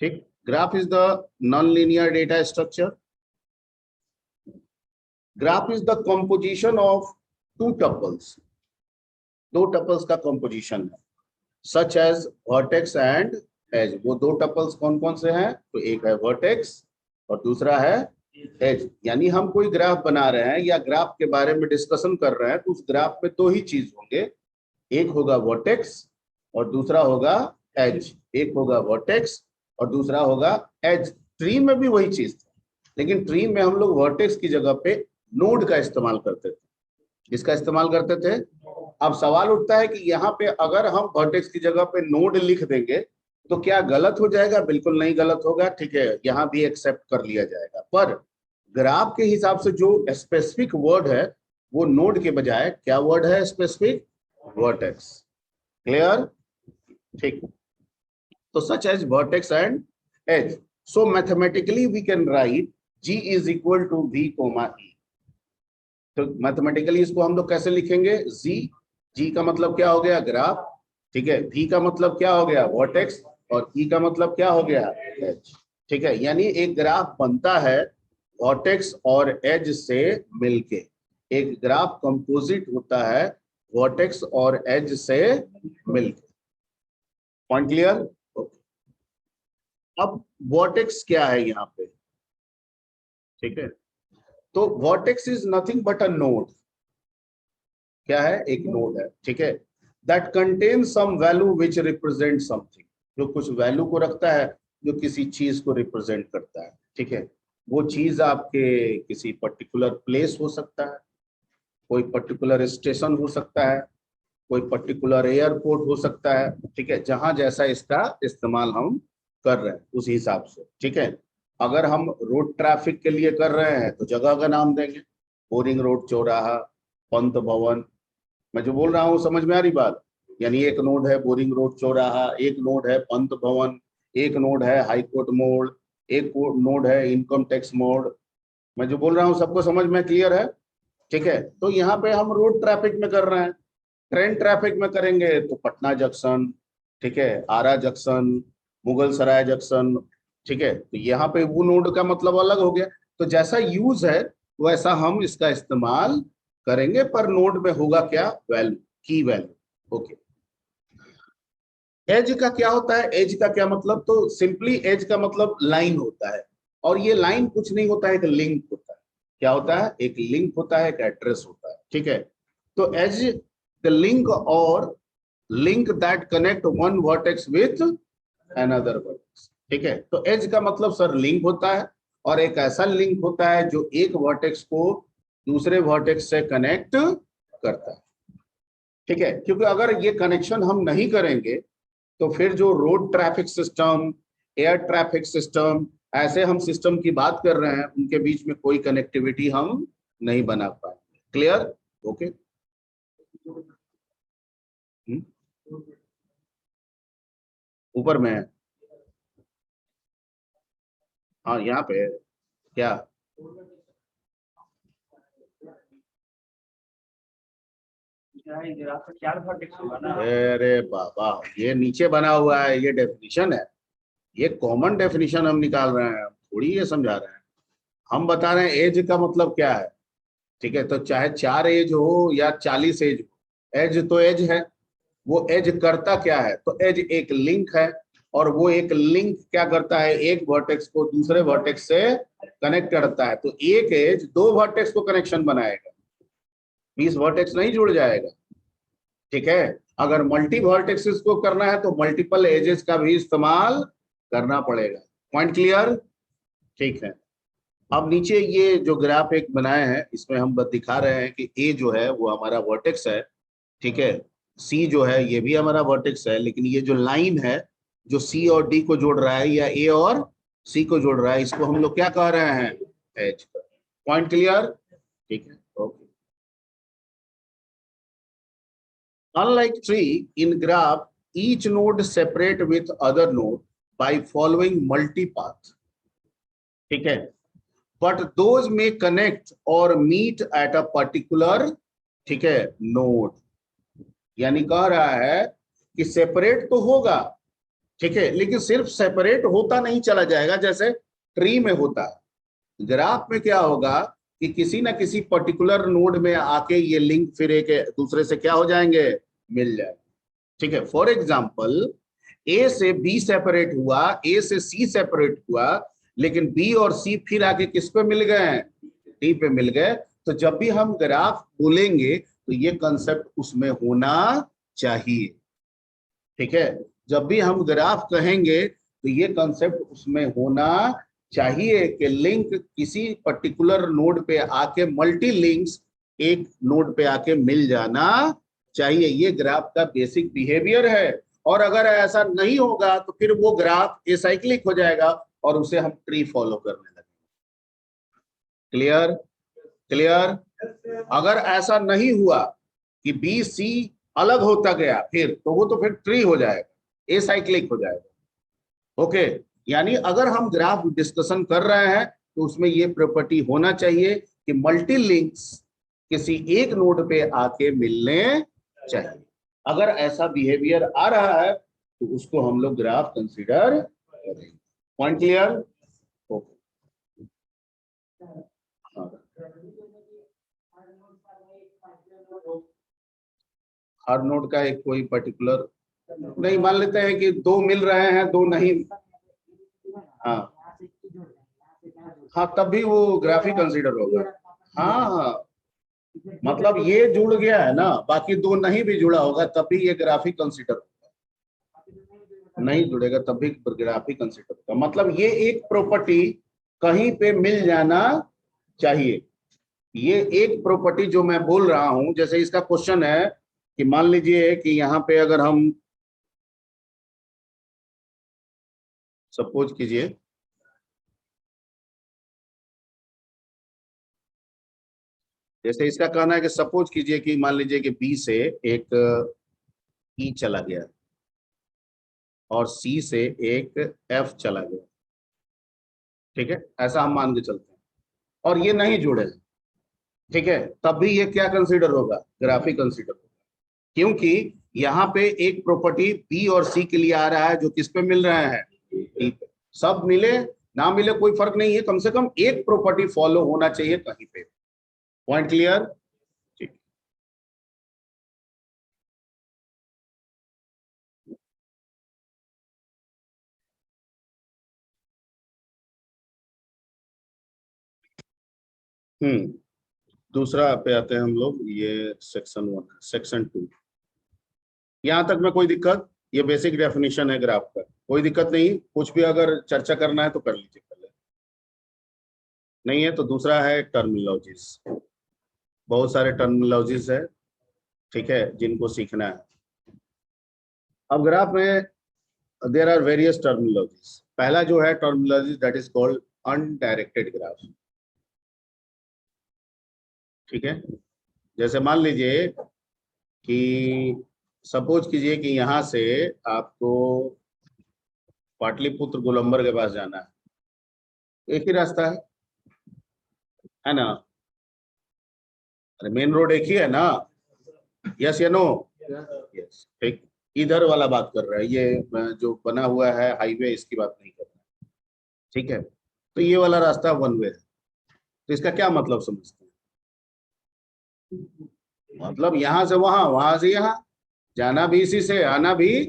ठीक, graph is the non linear data structure. Graph is the composition of two tuples. दो tuples का composition है, such as vertex and edge. वो दो tuples कौन कौन से हैं? तो एक है वर्टेक्स और दूसरा है एज. यानी हम कोई ग्राफ बना रहे हैं या ग्राफ के बारे में डिस्कशन कर रहे हैं तो उस ग्राफ में दो ही चीज होंगे, एक होगा वर्टेक्स और दूसरा होगा एज. एक होगा वर्टेक्स और दूसरा होगा एज. ट्री में भी वही चीज था, लेकिन ट्री में हम लोग वर्टेक्स की जगह पे नोड का इस्तेमाल करते थे. किसका इस्तेमाल करते थे? अब सवाल उठता है कि यहाँ पे अगर हम वर्टेक्स की जगह पे नोड लिख देंगे तो क्या गलत हो जाएगा? बिल्कुल नहीं गलत होगा. ठीक है, यहाँ भी एक्सेप्ट कर लिया जाएगा. पर ग्राफ के हिसाब से जो स्पेसिफिक वर्ड है वो नोड के बजाय क्या वर्ड है? Specific vertex. क्लियर? ठीक. तो such as vertex and edge. So mathematically we can write G is equal to V, E. तो मैथमेटिकली इसको हम लोग कैसे लिखेंगे? G का मतलब क्या हो गया? ग्राफ. ठीक है, V का मतलब क्या हो गया? वर्टेक्स. और E का मतलब क्या हो गया? एज. ठीक है, यानी एक ग्राफ बनता है वर्टेक्स और एज से मिलके. एक ग्राफ कंपोजिट होता है वर्टेक्स और एज से मिलके. Point clear? अब वर्टेक्स क्या है यहाँ पे? ठीक है, तो vertex is nothing but a node. क्या है? एक नोड है. ठीक है, that contain some value which represent something. जो कुछ वैल्यू को रखता है, जो किसी चीज को रिप्रेजेंट करता है. ठीक है, वो चीज आपके किसी पर्टिकुलर प्लेस हो सकता है, कोई पर्टिकुलर स्टेशन हो सकता है, कोई पर्टिकुलर एयरपोर्ट हो सकता है. ठीक है, जहां जैसा इसका इस्तेमाल हम कर रहे हैं उस हिसाब से. ठीक है, अगर हम रोड ट्रैफिक के लिए कर रहे हैं तो जगह का नाम देंगे, बोरिंग रोड चौराहा, पंत भवन. मैं जो बोल रहा हूँ समझ में आ रही बात? यानी एक नोड है बोरिंग रोड चौराहा, एक नोड है पंत भवन, एक नोड है हाईकोर्ट मोड़, एक नोड है इनकम टैक्स मोड़. मैं जो बोल रहा हूँ सबको समझ में क्लियर है? ठीक है, तो यहाँ पे हम रोड ट्रैफिक में कर रहे हैं. ट्रेन ट्रैफिक में करेंगे तो पटना जंक्शन, ठीक है, आरा जंक्शन, मुगल सराय जंक्शन. ठीक है, तो यहाँ पे वो नोड का मतलब अलग हो गया. तो जैसा यूज है वैसा हम इसका इस्तेमाल करेंगे, पर नोड में होगा क्या? वैल्यू, की वैल्यू. ओके. एज का क्या होता है? एज का क्या मतलब? तो सिंपली एज का मतलब लाइन होता है, और ये लाइन कुछ नहीं होता है, एक लिंक होता है. क्या होता है? एक लिंक होता है, एक एड्रेस होता है. ठीक है, तो एज द लिंक और link that connect one vertex with another vertex. ठीक है, तो एज का मतलब सर लिंक होता है, और एक ऐसा लिंक होता है जो एक वर्टेक्स को दूसरे वर्टेक्स से कनेक्ट करता है. ठीक है, क्योंकि अगर ये कनेक्शन हम नहीं करेंगे तो फिर जो road traffic system, air traffic system, ऐसे हम सिस्टम की बात कर रहे हैं, उनके बीच में कोई कनेक्टिविटी हम नहीं बना पाएंगे. क्लियर? ओके. ऊपर में है. हाँ, यहाँ पे है. क्या? अरे बाबा, ये नीचे बना हुआ है, ये डेफिनेशन है, ये कॉमन डेफिनेशन हम निकाल रहे हैं, थोड़ी ये समझा रहे हैं. हम बता रहे हैं एज का मतलब क्या है. ठीक है, तो चाहे 4 एज हो या 40 एज हो, एज तो एज है. वो एज करता क्या है? तो एज एक लिंक है, और वो एक लिंक क्या करता है? एक वर्टेक्स को दूसरे वर्टेक्स से कनेक्ट करता है. तो एक एज दो वर्टेक्स को कनेक्शन बनाएगा, 20 वर्टेक्स नहीं जुड़ जाएगा. ठीक है, अगर मल्टी वर्टेक्सेस को करना है तो मल्टीपल एजेस का भी इस्तेमाल करना पड़ेगा. Point clear? ठीक है. अब नीचे ये जो ग्राफ एक बनाए हैं, इसमें हम दिखा रहे हैं कि ए जो है वो हमारा वर्टेक्स है. ठीक है, सी जो है ये भी हमारा वर्टेक्स है, लेकिन ये जो लाइन है जो सी और डी को जोड़ रहा है, या ए और सी को जोड़ रहा है, इसको हम लोग क्या कह रहे हैं? एज. Point clear? ठीक है. Okay. Unlike tree, in graph, each node separate with other node by following multipath. ठीक है, but those may connect or meet at a particular, ठीक है, node. यानी कह रहा है कि सेपरेट तो होगा, ठीक है, लेकिन सिर्फ सेपरेट होता नहीं चला जाएगा जैसे ट्री में होता है। ग्राफ में क्या होगा कि किसी ना किसी पर्टिकुलर नोड में आके ये लिंक फिर एक दूसरे से क्या हो जाएंगे, मिल जाएंगे। ठीक है, फॉर एग्जाम्पल ए से बी सेपरेट हुआ, ए से सी सेपरेट हुआ, लेकिन बी और सी फिर आके किस पे मिल गए हैं, डी पे मिल गए। तो जब भी हम ग्राफ बोलेंगे तो ये कंसेप्ट उसमें होना चाहिए। ठीक है, जब भी हम ग्राफ कहेंगे तो ये कंसेप्ट उसमें होना चाहिए कि लिंक किसी पर्टिकुलर नोड पे आके मल्टी लिंक्स एक नोड पे आके मिल जाना चाहिए। ये ग्राफ का बेसिक बिहेवियर है। और अगर ऐसा नहीं होगा तो फिर वो ग्राफ एसाइक्लिक हो जाएगा और उसे हम ट्री फॉलो करने लगेंगे। क्लियर? क्लियर? अगर ऐसा नहीं हुआ कि बी सी अलग होता गया फिर तो वो तो फिर ट्री हो जाएगा, एसाइक्लिक हो जाएगा। ओके, यानी अगर हम ग्राफ डिस्कशन कर रहे हैं तो उसमें ये प्रॉपर्टी होना चाहिए कि मल्टी लिंक्स किसी एक नोड पे आके मिलने चाहिए। अगर ऐसा बिहेवियर आ रहा है तो उसको हम लोग ग्राफ कंसीडर करेंगे। Point clear? ओके, हर नोड का एक कोई पर्टिकुलर नहीं, मान लेते हैं कि दो मिल रहे हैं, दो नहीं। हाँ हाँ, तब भी वो ग्राफिक कंसीडर होगा। हाँ हाँ, मतलब ये जुड़ गया है ना, बाकी दो नहीं भी जुड़ा होगा तब भी ये ग्राफिक कंसीडर होगा। नहीं जुड़ेगा तब भी ग्राफिक कंसीडर होगा। मतलब ये एक प्रॉपर्टी कहीं पे मिल जाना चाहिए। ये एक प्रॉपर्टी जो मैं बोल रहा हूं, जैसे इसका क्वेश्चन है कि मान लीजिए कि यहाँ पे अगर हम सपोज कीजिए, जैसे इसका कहना है कि सपोज कीजिए कि मान लीजिए कि बी से एक ई चला गया और सी से एक एफ चला गया। ठीक है, ऐसा हम मान के चलते हैं और ये नहीं जुड़े। ठीक है, तब भी ये क्या कंसीडर होगा, ग्राफिक कंसीडर होगा। क्योंकि यहाँ पे एक प्रॉपर्टी बी और सी के लिए आ रहा है जो किस पे मिल रहा है, डी पे। सब मिले ना मिले कोई फर्क नहीं है, कम से कम एक प्रॉपर्टी फॉलो होना चाहिए कहीं पे। Point clear? ठीक। दूसरा पे आते हैं हम लोग, ये सेक्शन 1 सेक्शन 2। यहां तक में कोई दिक्कत? ये बेसिक डेफिनेशन है ग्राफ का, कोई दिक्कत नहीं। कुछ भी अगर चर्चा करना है तो कर लीजिए पहले, नहीं है तो दूसरा है टर्मिनोलॉजीज। बहुत सारे टर्मिनोलॉजीज है, ठीक है, जिनको सीखना है। अब ग्राफ में देयर आर वेरियस टर्मिनोलॉजीज। पहला जो है terminology that is called undirected graph. ठीक है, जैसे मान लीजिए कि सपोज कीजिए कि यहां से आपको पाटलिपुत्र गोलंबर के पास जाना है, एक ही रास्ता है ना? अरे मेन रोड एक ही है ना? यस या नो? यस, ठीक। इधर वाला बात कर रहा है, ये जो बना हुआ है हाईवे, इसकी बात नहीं कर रहा है। ठीक है, तो ये वाला रास्ता वन वे है। तो इसका क्या मतलब समझते हैं? मतलब यहां से वहां, वहां से यहाँ, जाना भी इसी से, आना भी।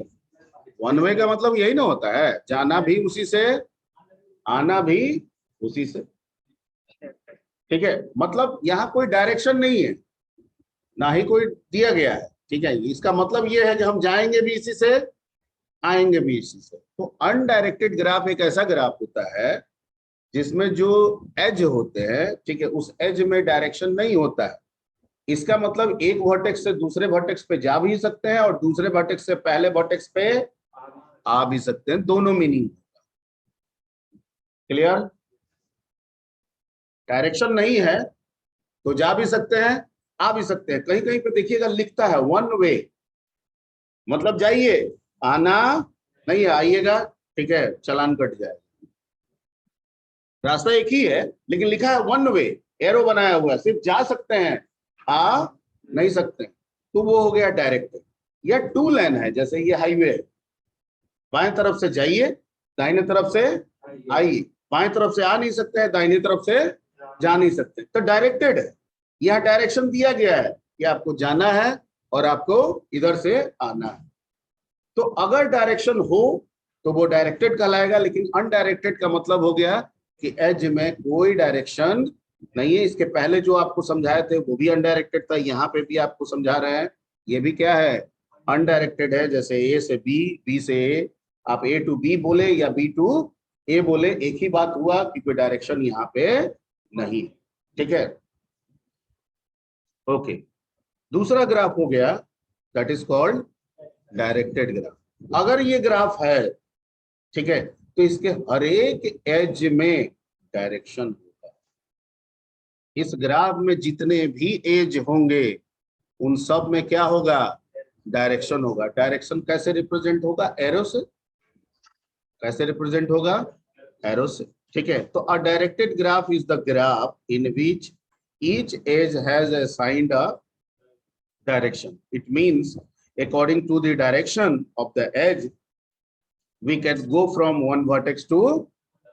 वन वे का मतलब यही ना होता है, जाना भी उसी से, आना भी उसी से। ठीक है, मतलब यहाँ कोई डायरेक्शन नहीं है, ना ही कोई दिया गया है। ठीक है, इसका मतलब ये है कि हम जाएंगे भी इसी से, आएंगे भी इसी से। तो अनडायरेक्टेड ग्राफ एक ऐसा ग्राफ होता है जिसमें जो एज होते हैं, ठीक है, उस एज में डायरेक्शन नहीं होता है। इसका मतलब एक वर्टेक्स से दूसरे वर्टेक्स पे जा भी सकते हैं और दूसरे वर्टेक्स से पहले वर्टेक्स पे आ भी सकते हैं, दोनों मीनिंग। क्लियर? डायरेक्शन नहीं है तो जा भी सकते हैं, आ भी सकते हैं। कहीं कहीं पे देखिएगा लिखता है वन वे, मतलब जाइए, आना नहीं है, आइएगा, ठीक है, चालान कट जाए। रास्ता एक ही है लेकिन लिखा है वन वे, एरो बनाया हुआ है, सिर्फ जा सकते हैं, आ नहीं सकते। तो वो हो गया डायरेक्ट। या टू लेन है, जैसे ये हाईवे है, बाएं तरफ से जाइए, दाहिने तरफ से आइए। बाएं तरफ से आ नहीं सकते हैं, दाहिनी तरफ से जा नहीं सकते, तो डायरेक्टेड है। यह डायरेक्शन दिया गया है कि आपको जाना है और आपको इधर से आना है। तो अगर डायरेक्शन हो तो वो डायरेक्टेड कहलाएगा, लेकिन अनडायरेक्टेड का मतलब हो गया कि एज में कोई डायरेक्शन नहीं है। इसके पहले जो आपको समझाए थे वो भी अनडायरेक्टेड था, यहाँ पे भी आपको समझा रहे हैं, ये भी क्या है, अनडायरेक्टेड है। जैसे ए से बी, बी से ए, आप ए टू बी बोले या बी टू ए बोले, एक ही बात हुआ कि कोई डायरेक्शन यहाँ पे नहीं। ठीक है, ओके। दूसरा ग्राफ हो गया, that is called directed graph. अगर ये ग्राफ है, ठीक है, तो इसके हर एक एज में डायरेक्शन होगा। इस ग्राफ में जितने भी एज होंगे उन सब में क्या होगा, डायरेक्शन होगा। डायरेक्शन कैसे रिप्रेजेंट होगा, एरो से। कैसे रिप्रेजेंट होगा, एरो से। ठीक है, तो a directed graph is the graph in which each edge has assigned a direction. It means according to the direction of the edge, we can go from one vertex to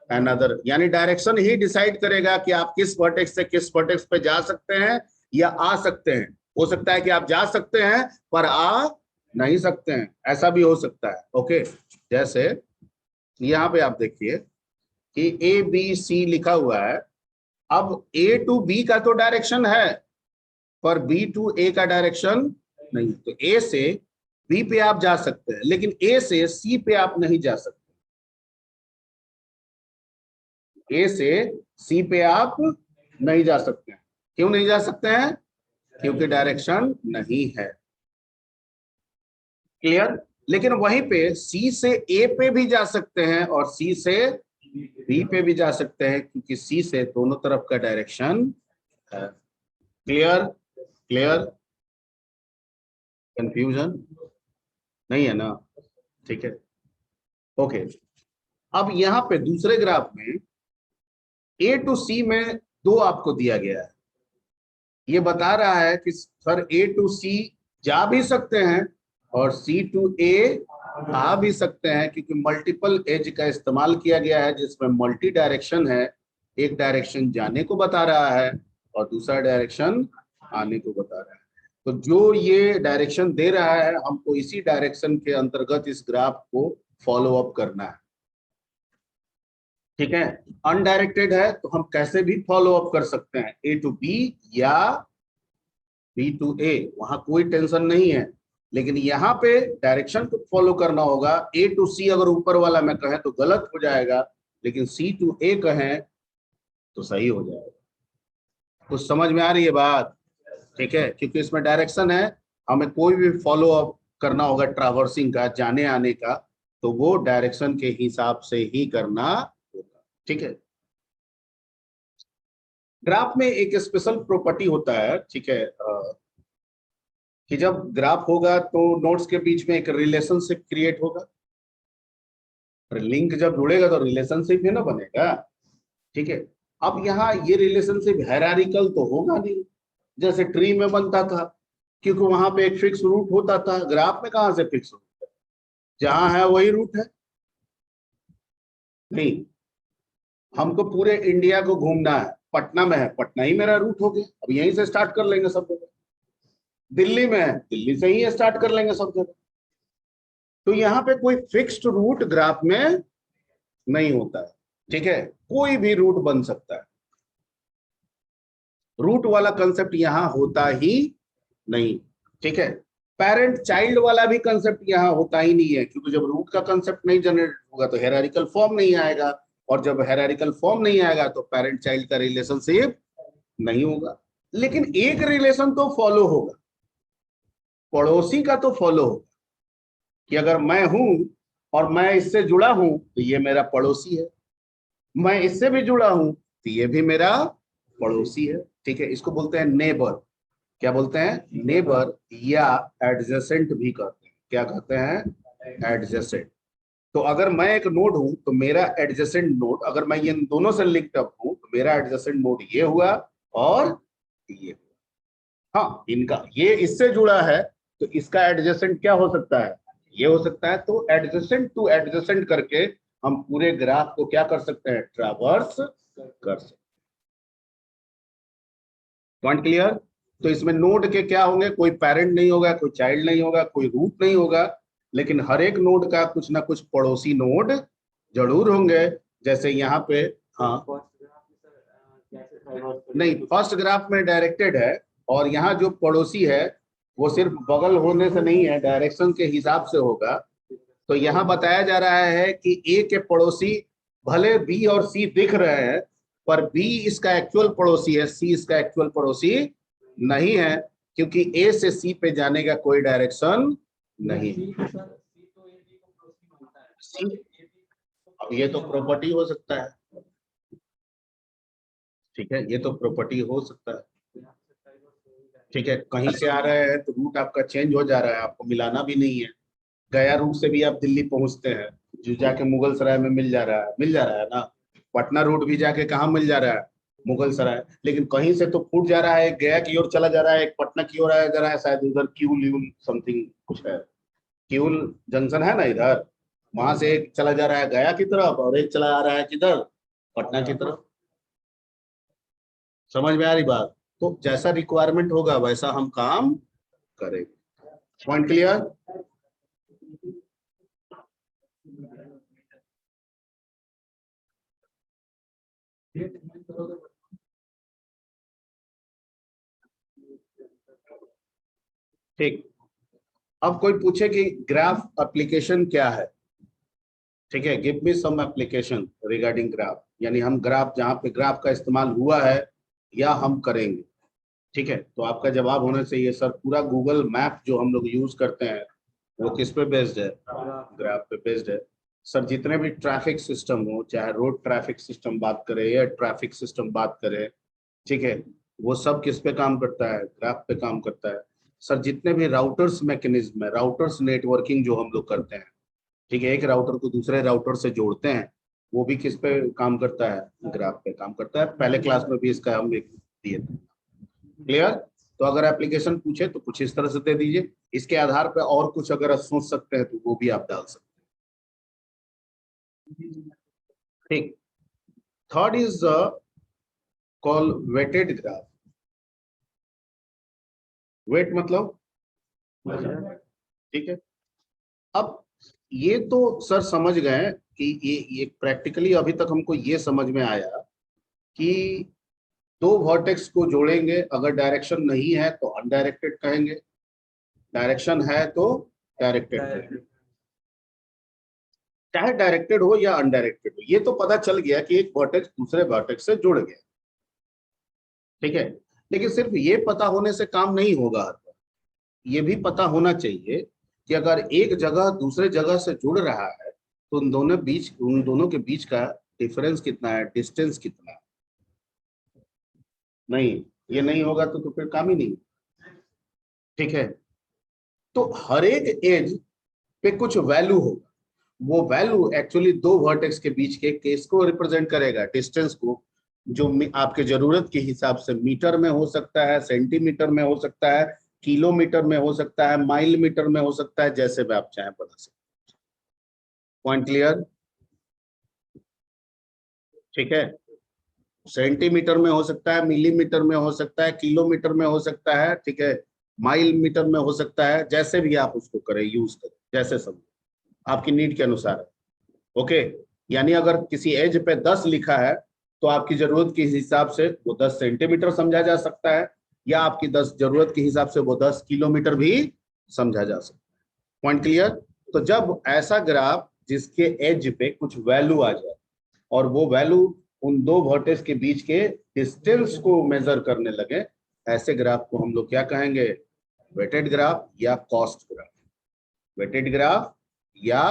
another. यानी direction ही decide करेगा कि आप किस vertex से किस vertex पे जा सकते हैं या आ सकते हैं। हो सकता है कि आप जा सकते हैं पर आ नहीं सकते हैं, ऐसा भी हो सकता है। ओके, जैसे यहाँ पे आप देखिए कि ए बी सी लिखा हुआ है। अब ए टू बी का तो डायरेक्शन है पर बी टू ए का डायरेक्शन नहीं। तो ए से बी पे आप जा सकते हैं, लेकिन ए से सी पे आप नहीं जा सकते। ए से सी पे आप नहीं जा सकते हैं। क्यों नहीं जा सकते हैं, क्योंकि डायरेक्शन नहीं है। क्लियर। लेकिन वहीं पे सी से ए पे भी जा सकते हैं और सी से बी पे भी जा सकते हैं, क्योंकि सी से दोनों तरफ का डायरेक्शन है। क्लियर, क्लियर, कंफ्यूजन नहीं है ना, ठीक है, ओके। अब यहां पे दूसरे ग्राफ में ए टू सी में दो आपको दिया गया है। ये बता रहा है कि सर ए टू सी जा भी सकते हैं और सी टू ए आ भी सकते हैं, क्योंकि मल्टीपल एज का इस्तेमाल किया गया है जिसमें मल्टी डायरेक्शन है। एक डायरेक्शन जाने को बता रहा है और दूसरा डायरेक्शन आने को बता रहा है। तो जो ये डायरेक्शन दे रहा है, हमको इसी डायरेक्शन के अंतर्गत इस ग्राफ को फॉलो अप करना है। ठीक है, अनडायरेक्टेड है तो हम कैसे भी फॉलो अप कर सकते हैं, ए टू बी या बी टू ए, वहां कोई टेंशन नहीं है। लेकिन यहाँ पे डायरेक्शन को फॉलो करना होगा। ए टू सी अगर ऊपर वाला में कहें तो गलत हो जाएगा, लेकिन सी टू ए कहें तो सही हो जाएगा। कुछ समझ में आ रही है बात, ठीक है, क्योंकि इसमें डायरेक्शन है, हमें कोई भी फॉलो अप करना होगा ट्रैवर्सिंग का, जाने आने का, तो वो डायरेक्शन के हिसाब से ही करना होगा। ठीक है, ग्राफ में एक स्पेशल प्रॉपर्टी होता है, ठीक है, कि जब ग्राफ होगा तो नोड्स के बीच में एक रिलेशनशिप क्रिएट होगा। लिंक जब जुड़ेगा तो रिलेशनशिप ही ना बनेगा। ठीक है, अब यहाँ ये रिलेशनशिप हायरार्किकल तो होगा नहीं, जैसे ट्री में बनता था, क्योंकि वहां पे एक फिक्स रूट होता था। ग्राफ में कहां से फिक्स रूट है, जहां है वही रूट है। नहीं, हमको पूरे इंडिया को घूमना है, पटना में है, पटना ही मेरा रूट हो गया, अब यहीं से स्टार्ट कर लेंगे सब जगह। दिल्ली में है, दिल्ली से ही स्टार्ट कर लेंगे सब जगह। तो यहाँ पे कोई फिक्स्ड रूट ग्राफ में नहीं होता है। ठीक है, कोई भी रूट बन सकता है, रूट वाला कंसेप्ट यहाँ होता ही नहीं। ठीक है, पेरेंट चाइल्ड वाला भी कंसेप्ट यहाँ होता ही नहीं है, क्योंकि जब रूट का कंसेप्ट नहीं जनरेट होगा तो हायरार्किकल फॉर्म नहीं आएगा, और जब हायरार्किकल फॉर्म नहीं आएगा तो पेरेंट चाइल्ड का रिलेशनशिप नहीं होगा। लेकिन एक रिलेशन तो फॉलो होगा, पड़ोसी का तो फॉलो होगा, कि अगर मैं हूं और मैं इससे जुड़ा हूं तो ये मेरा पड़ोसी है, मैं इससे भी जुड़ा हूं तो ये भी मेरा पड़ोसी है। ठीक है, इसको बोलते हैं नेबर। क्या बोलते हैं, नेबर, या एडजेसेंट भी कहते हैं। क्या कहते हैं, एडजेसेंट। तो अगर मैं एक नोड हूं तो मेरा एडजेसेंट नोड, अगर मैं ये दोनों से लिंक्ड अप हूं तो मेरा एडजेसेंट नोड ये हुआ और ये हुआ। हाँ, इनका ये इससे जुड़ा है तो इसका एडजेसेंट क्या हो सकता है, ये हो सकता है। तो एडजेसेंट टू एडजेसेंट करके हम पूरे ग्राफ को क्या कर सकते हैं, ट्रैवर्स कर सकते हैं। Point clear. तो इसमें नोड के क्या होंगे, कोई पेरेंट नहीं होगा, कोई चाइल्ड नहीं होगा, कोई रूट नहीं होगा, लेकिन हर एक नोड का कुछ ना कुछ पड़ोसी नोड जरूर होंगे। जैसे यहाँ पे, हाँ नहीं, फर्स्ट ग्राफ में डायरेक्टेड है, और यहाँ जो पड़ोसी है वो सिर्फ बगल होने से नहीं है, डायरेक्शन के हिसाब से होगा। तो यहाँ बताया जा रहा है कि ए के पड़ोसी भले बी और सी दिख रहे हैं, पर बी इसका एक्चुअल पड़ोसी है, सी इसका एक्चुअल पड़ोसी नहीं है, क्योंकि ए से सी पे जाने का कोई डायरेक्शन नहीं। सी, अब ये तो प्रॉपर्टी हो सकता है, ठीक है, ये तो प्रॉपर्टी हो सकता है। ठीक है, कहीं से आ रहे हैं तो रूट आपका चेंज हो जा रहा है, आपको मिलाना भी नहीं है। गया रूट से भी आप दिल्ली पहुंचते हैं, जो जाके मुगल सराय में मिल जा रहा है, मिल जा रहा है ना। पटना रूट भी जाके कहाँ मिल जा रहा है, मुगल सराय। लेकिन कहीं से तो फूट जा रहा है, एक गया की ओर चला जा रहा है, एक पटना की ओर आया जा रहा है, शायद उधर क्यूल यूल समथिंग कुछ है, क्यूल जंक्शन है ना इधर, वहां से एक चला जा रहा है गया की तरफ, और एक चला आ रहा है किधर, पटना की तरफ। समझ में आ रही बात। तो जैसा रिक्वायरमेंट होगा वैसा हम काम करेंगे। Point clear. ठीक। अब कोई पूछे कि ग्राफ एप्लीकेशन क्या है, ठीक है, give me some application regarding graph, यानी हम ग्राफ, जहां पे ग्राफ का इस्तेमाल हुआ है या हम करेंगे। ठीक है, तो आपका जवाब होना चाहिए सर पूरा गूगल मैप जो हम लोग यूज करते हैं वो किस पे बेस्ड है, ग्राफ पे बेस्ड है। सर जितने भी ट्रैफिक सिस्टम हो, चाहे रोड ट्रैफिक सिस्टम बात करें या ट्रैफिक सिस्टम बात करें, ठीक है, वो सब किस पे काम करता है, ग्राफ पे काम करता है। सर जितने भी राउटर्स मैकेनिज्म है, राउटर्स नेटवर्किंग जो हम लोग करते हैं, ठीक है, एक राउटर को दूसरे राउटर से जोड़ते हैं, वो भी किस पे काम करता है, ग्राफ पे काम करता है। पहले क्लास में भी इसका हम एक दिए थे। क्लियर। तो अगर एप्लीकेशन पूछे तो कुछ इस तरह से दे दीजिए, इसके आधार पर और कुछ अगर आप सोच सकते हैं तो वो भी आप डाल सकते हैं। ठीक। Third is call weighted graph. Weight मतलब, ठीक है। अब ये तो सर समझ गए कि ये प्रैक्टिकली अभी तक हमको ये समझ में आया कि दो वर्टेक्स को जोड़ेंगे, अगर डायरेक्शन नहीं है तो अनडायरेक्टेड कहेंगे, डायरेक्शन है तो डायरेक्टेड कहेंगे। चाहे डायरेक्टेड हो या अनडायरेक्टेड हो, ये तो पता चल गया कि एक वर्टेक्स दूसरे वर्टेक्स से जुड़ गया, ठीक है। लेकिन सिर्फ ये पता होने से काम नहीं होगा, ये भी पता होना चाहिए कि अगर एक जगह दूसरे जगह से जुड़ रहा है तो उन दोनों के बीच का डिफरेंस कितना है, डिस्टेंस कितना है। नहीं, ये नहीं होगा तो फिर काम ही नहीं, ठीक है। तो हर एक एज पे कुछ वैल्यू होगा, वो वैल्यू एक्चुअली दो वर्टेक्स के बीच के केस को रिप्रेजेंट करेगा, डिस्टेंस को, जो आपके जरूरत के हिसाब से मीटर में हो सकता है, सेंटीमीटर में हो सकता है, किलोमीटर में हो सकता है, माइल मीटर में हो सकता है, जैसे भी आप चाहें बता सकते। Point clear. ठीक है, सेंटीमीटर में हो सकता है, मिलीमीटर में हो सकता है, किलोमीटर में हो सकता है, ठीक है, माइल मीटर में हो सकता है, जैसे भी आप उसको करें, यूज करें, जैसे सब आपकी नीड के अनुसार है। ओके। यानी अगर किसी एज पे 10 लिखा है तो आपकी जरूरत के हिसाब से वो 10 सेंटीमीटर समझा जा सकता है, या आपकी 10 जरूरत के हिसाब से वो 10 किलोमीटर भी समझा जा सकता है। Point clear. तो जब ऐसा ग्राफ जिसके एज पे कुछ वैल्यू आ जाए और वो वैल्यू उन दो वर्टेक्स के बीच के डिस्टेंस को मेजर करने लगे, ऐसे ग्राफ को हम लोग क्या कहेंगे, वेटेड ग्राफ या कॉस्ट ग्राफ। वेटेड ग्राफ या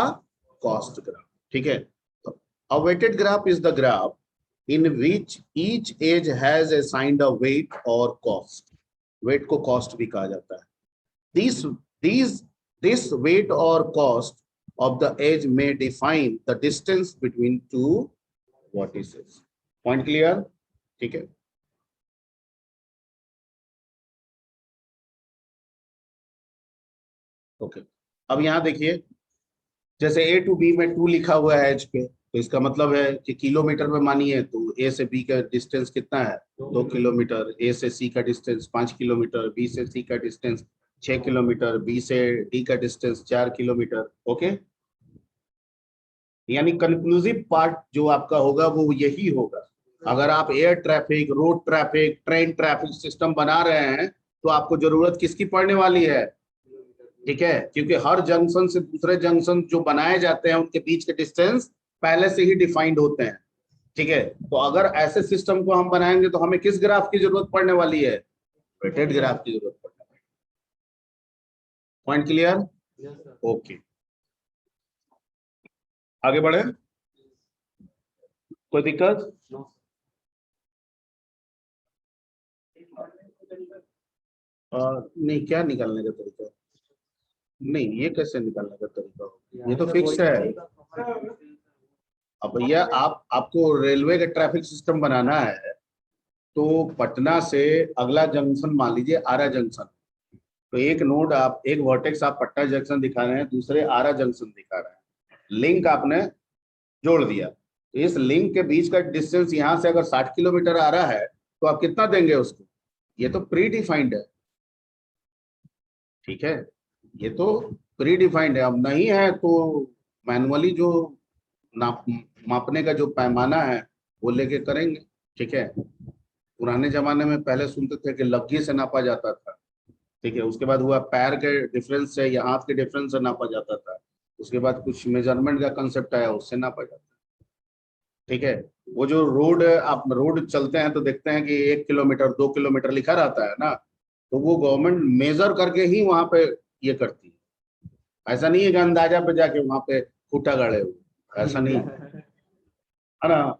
कॉस्ट ग्राफ, ठीक है। A weighted graph is the graph in which each age has assigned a weight or cost. Weight को cost भी कहा जाता है। These these this weight or cost of the age may define the distance between two vertices. Point clear? ठीक है। Okay. अब यहाँ देखिए, जैसे A टू B में 2 लिखा हुआ है एज पे, तो इसका मतलब है कि किलोमीटर में मानिए तो A से B का डिस्टेंस कितना है, 2 किलोमीटर। A से C का डिस्टेंस 5 किलोमीटर, B से C का डिस्टेंस 6 किलोमीटर, B से D का डिस्टेंस 4 किलोमीटर। ओके, यानी कंक्लूसिव पार्ट जो आपका होगा वो यही होगा। अगर आप air traffic, road traffic, train traffic system बना रहे हैं तो आपको जरूरत किसकी पड़ने वाली है, ठीक है, क्योंकि हर जंक्शन से दूसरे जंक्शन जो बनाए जाते हैं उनके बीच के डिस्टेंस पहले से ही डिफाइंड होते हैं, ठीक है। तो अगर ऐसे सिस्टम को हम बनाएंगे तो हमें किस ग्राफ की जरूरत पड़ने वाली है, वेटेड ग्राफ की जरूरत पड़ने वाली है। Point clear? ओके, आगे बढ़े, कोई दिक्कत? नहीं, क्या निकालने का तरीका? नहीं, ये कैसे निकालने का तरीका होगा, ये तो फिक्स है। अब भैया आपको रेलवे का ट्रैफिक सिस्टम बनाना है तो पटना से अगला जंक्शन मान लीजिए आरा जंक्शन, तो एक नोड आप, एक वर्टेक्स आप पटना जंक्शन दिखा रहे हैं, दूसरे आरा जंक्शन दिखा रहे हैं, लिंक आपने जोड़ दिया, तो इस लिंक के बीच का डिस्टेंस यहाँ से अगर 60 किलोमीटर आ रहा है तो आप कितना देंगे उसको, ये तो प्री डिफाइंड है, ठीक है, ये तो प्री डिफाइंड है। अब नहीं है तो मैनुअली जो नाप मापने का जो पैमाना है वो लेके करेंगे, ठीक है। पुराने जमाने में पहले सुनते थे कि लग्गी से नापा जाता था, ठीक है, उसके बाद हुआ पैर के डिफरेंस से या हाथ के डिफरेंस से नापा जाता था, उसके बाद कुछ मेजरमेंट का कंसेप्ट आया, उससे नापा जाता है, ठीक है। वो जो रोड, आप रोड चलते हैं तो देखते हैं कि 1 किलोमीटर 2 किलोमीटर लिखा रहता है ना, तो वो गवर्नमेंट मेजर करके ही वहां पे ये करती है, ऐसा नहीं है कि अंदाजा पे जाके वहां पे खूटा गाड़े हुए, ऐसा नहीं है ना।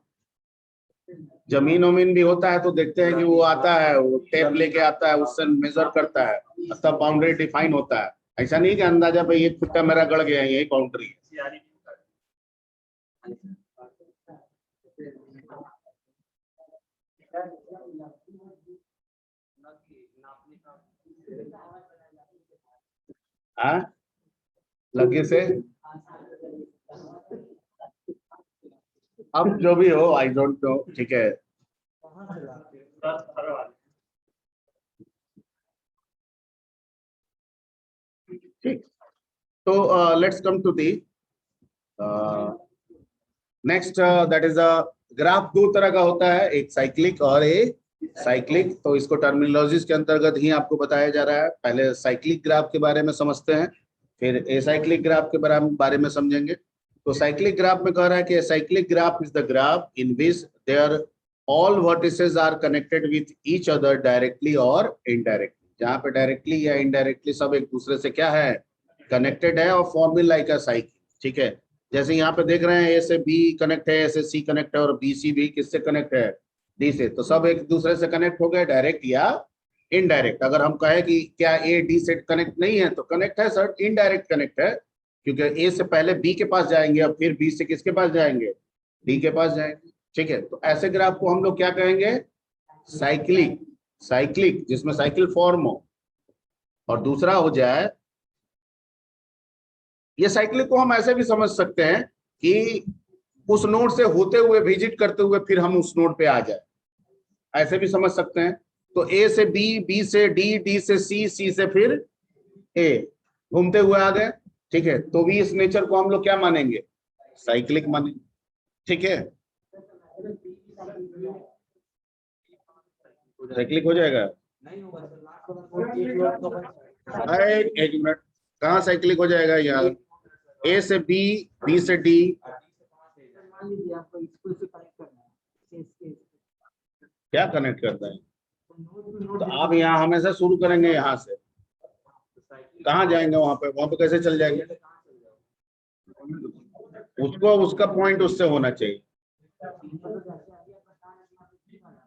जमीन वमीन भी होता है तो देखते हैं कि वो आता है, वो टेप लेके आता है, उससे मेजर करता है, तब बाउंड्री डिफाइन होता है, ऐसा नहीं कि अंदाजा पे ये खुट्टा मेरा गड़ गया है, यही बाउंड्री है। हाँ, लगे से अब जो भी हो, आई डोंट नो, ठीक है। ठीक, तो let's come to the next, that is a graph. दो तरह का होता है, एक साइक्लिक और एक साइक्लिक, तो इसको टर्मिनोलॉजीज के अंतर्गत ही आपको बताया जा रहा है। पहले साइक्लिक ग्राफ के बारे में समझते हैं, फिर एसाइक्लिक ग्राफ के बारे में समझेंगे। तो साइक्लिक ग्राफ में कह रहा है कि cyclic graph is the graph in which there all vertices are connected with each other directly और इनडायरेक्टली, जहां पे डायरेक्टली या इनडायरेक्टली सब एक दूसरे से क्या है, कनेक्टेड है, और फॉर्मूला लाइक अ साइकिल, ठीक है। जैसे यहाँ पे देख रहे हैं, ए से बी कनेक्ट है, ए से सी कनेक्ट है, और बी सी भी किससे कनेक्ट है, डी से, तो सब एक दूसरे से कनेक्ट हो गए, डायरेक्ट या इनडायरेक्ट। अगर हम कहें कि क्या ए डी से कनेक्ट नहीं है, तो कनेक्ट है सर, इनडायरेक्ट कनेक्ट है, क्योंकि ए से पहले बी के पास जाएंगे और फिर बी से किसके पास जाएंगे, डी के पास जाएंगे, ठीक है। तो ऐसे ग्राफ को हम लोग क्या कहेंगे, साइक्लिक, साइक्लिक जिसमें साइकिल फॉर्म हो। और दूसरा हो जाए, ये साइक्लिक को हम ऐसे भी समझ सकते हैं कि उस नोड से होते हुए, विजिट करते हुए फिर हम उस नोड पे आ जाए, ऐसे भी समझ सकते हैं। तो ए से बी, बी से डी, डी से सी, सी से फिर ए, घूमते हुए आ गए, ठीक है। तो भी इस नेचर को हम लोग क्या मानेंगे, साइक्लिक मानेंगे, ठीक है। साइक्लिक हो जाएगा, एक मिनट, कहाँ साइक्लिक हो जाएगा यार, ए से बी, बी से डी, क्या कनेक्ट करता है, तो आप यहाँ हमेशा शुरू करेंगे यहाँ से, कहाँ जाएंगे वहां पे कैसे चल जाएंगे, उसको उसका पॉइंट उससे होना चाहिए।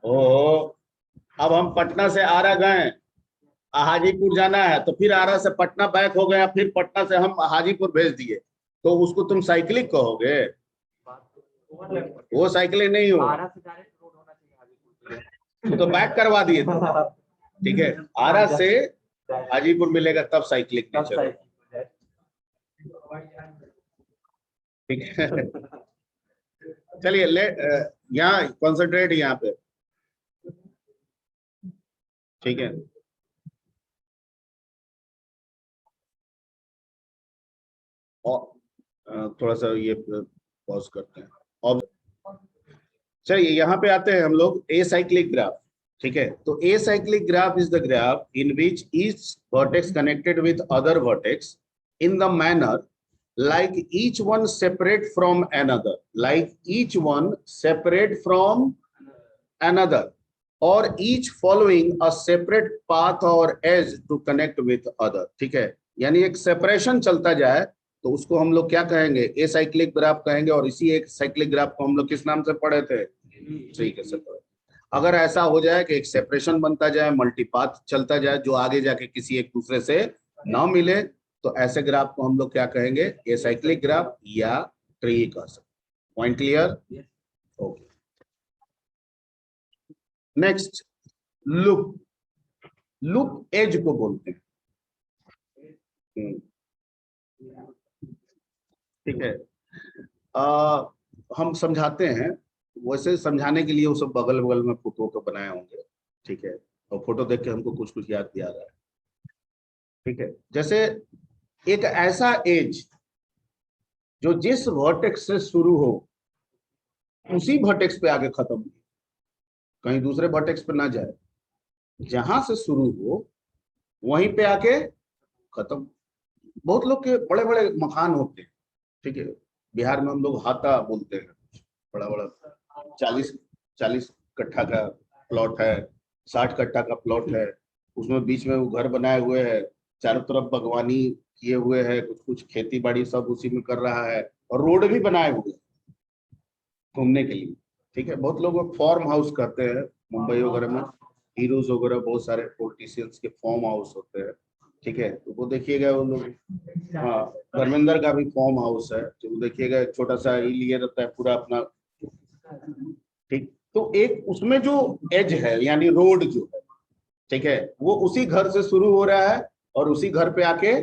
ओ, अब हम पटना से आरा गए, हाजीपुर जाना है, तो फिर आरा से पटना बैक हो गया, फिर पटना से हम हाजीपुर भेज दिए, तो उसको तुम साइकिलिक कहोगे, वो साइकिलिंग नहीं हो, तो बैक करवा दिए, ठीक है, आरा से हाजीपुर मिलेगा तब साइक्लिक नेचर। ठीक है। चलिए ले यहाँ कॉन्सेंट्रेट यहाँ पे। ठीक है, और थोड़ा सा ये पॉज करते हैं। और चलिए यहाँ पे आते हैं हम लोग ए साइक्लिक ग्राफ। ठीक है, तो a cyclic graph is the graph in which each vertex connected with other vertex in the manner like each one separate from another, like each one separate from another, or each following a separate path or edge to connect with other। ठीक है, यानी एक separation चलता जाए तो उसको हम लोग क्या कहेंगे, ए साइक्लिक ग्राफ कहेंगे। और इसी एक साइक्लिक ग्राफ को हम लोग किस नाम से पढ़े थे, ठीक है सर। अगर ऐसा हो जाए कि एक सेपरेशन बनता जाए, मल्टीपाथ चलता जाए, जो आगे जाके किसी एक दूसरे से ना मिले, तो ऐसे ग्राफ को हम लोग क्या कहेंगे, ए साइक्लिक ग्राफ या ट्री कह सकते। Point clear? Okay. Next, loop. Loop edge को बोलते हैं। ठीक है, हम समझाते हैं। वैसे समझाने के लिए वो सब बगल बगल में फोटो तो बनाए होंगे। ठीक है, और फोटो देख के हमको कुछ कुछ याद भी आ रहा है। ठीक है, जैसे एक ऐसा एज जो जिस वर्टेक्स से शुरू हो उसी वर्टेक्स पे आगे खत्म हो, कहीं दूसरे वर्टेक्स पे ना जाए, जहां से शुरू हो वहीं पे आके खत्म। बहुत लोग के बड़े बड़े मकान होते हैं। ठीक है, बिहार में हम लोग हाता बोलते हैं, बड़ा बड़ा 40-40 कट्ठा का प्लॉट है, 60 कट्ठा का प्लॉट है, उसमें बीच में वो घर बनाए हुए है, चारों तरफ बागवानी किए हुए है, कुछ कुछ खेती बाड़ी सब उसी में कर रहा है, और रोड भी बनाए हुए घूमने के लिए। ठीक है, बहुत लोग फार्म हाउस करते हैं, मुंबई वगैरह में हीरोज वगैरह बहुत सारे पॉलिटिशियंस के फार्म हाउस होते हैं। ठीक है, तो वो देखिएगा वो लोग, हाँ, धर्मेंद्र का भी फार्म हाउस है, जो वो देखिएगा छोटा सा ही लिए रहता है पूरा अपना। ठीक, तो एक उसमें जो एज है यानी रोड जो है, ठीक है, वो उसी घर से शुरू हो रहा है और उसी घर पे आके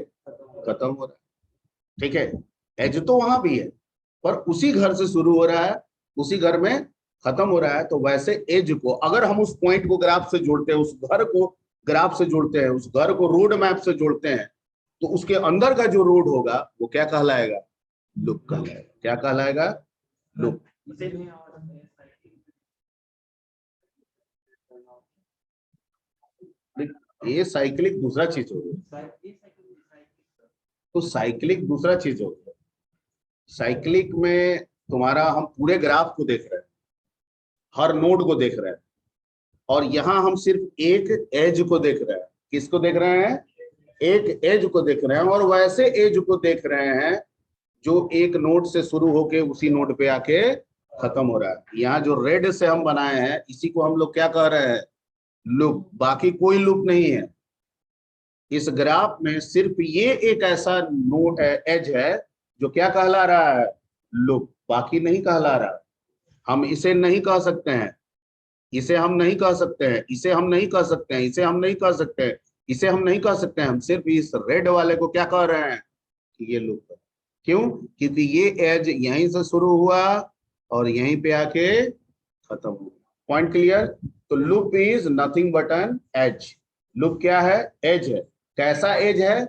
खत्म हो रहा है। ठीक है, एज तो वहां भी है पर उसी घर से शुरू हो रहा है, उसी घर में खत्म हो रहा है। तो वैसे एज को अगर हम उस पॉइंट को ग्राफ से जोड़ते हैं, उस घर को ग्राफ से जोड़ते हैं, उस घर को रोड मैप से जोड़ते हैं, तो उसके अंदर का जो रोड होगा वो क्या कहलाएगा, लूप कहलाएगा। क्या कहलाएगा, लूप। ये साइक्लिक दूसरा चीज हो गया। तो साइक्लिक दूसरा चीज हो गया। साइक्लिक में तुम्हारा हम पूरे ग्राफ को देख रहे हैं, हर नोड को देख रहे हैं, और यहाँ हम सिर्फ एक एज को देख रहे हैं। किसको देख रहे हैं, एक एज को देख रहे हैं, और वैसे एज को देख रहे हैं जो एक नोड से शुरू होके उसी नोड पे आके खत्म हो रहा है। यहाँ जो रेड से हम बनाए हैं इसी को हम लोग क्या कह रहे हैं, लूप। बाकी कोई लूप नहीं है इस ग्राफ में, सिर्फ ये एक ऐसा नोड है, एज है, जो क्या कहला रहा है, लूप। बाकी नहीं कहला रहा। हम इसे नहीं कह सकते हैं, इसे हम नहीं कह सकते हैं, इसे हम नहीं कह सकते हैं, इसे हम नहीं कह सकते हैं, इसे हम नहीं कह सकते हैं। हम सिर्फ इस रेड वाले को क्या कह रहे हैं कि ये लूप है। क्यों, क्योंकि ये एज यहीं से शुरू हुआ और यहीं पे आके खत्म हुआ। Point clear? तो loop is nothing but an edge. Loop क्या है, एज है। कैसा एज है,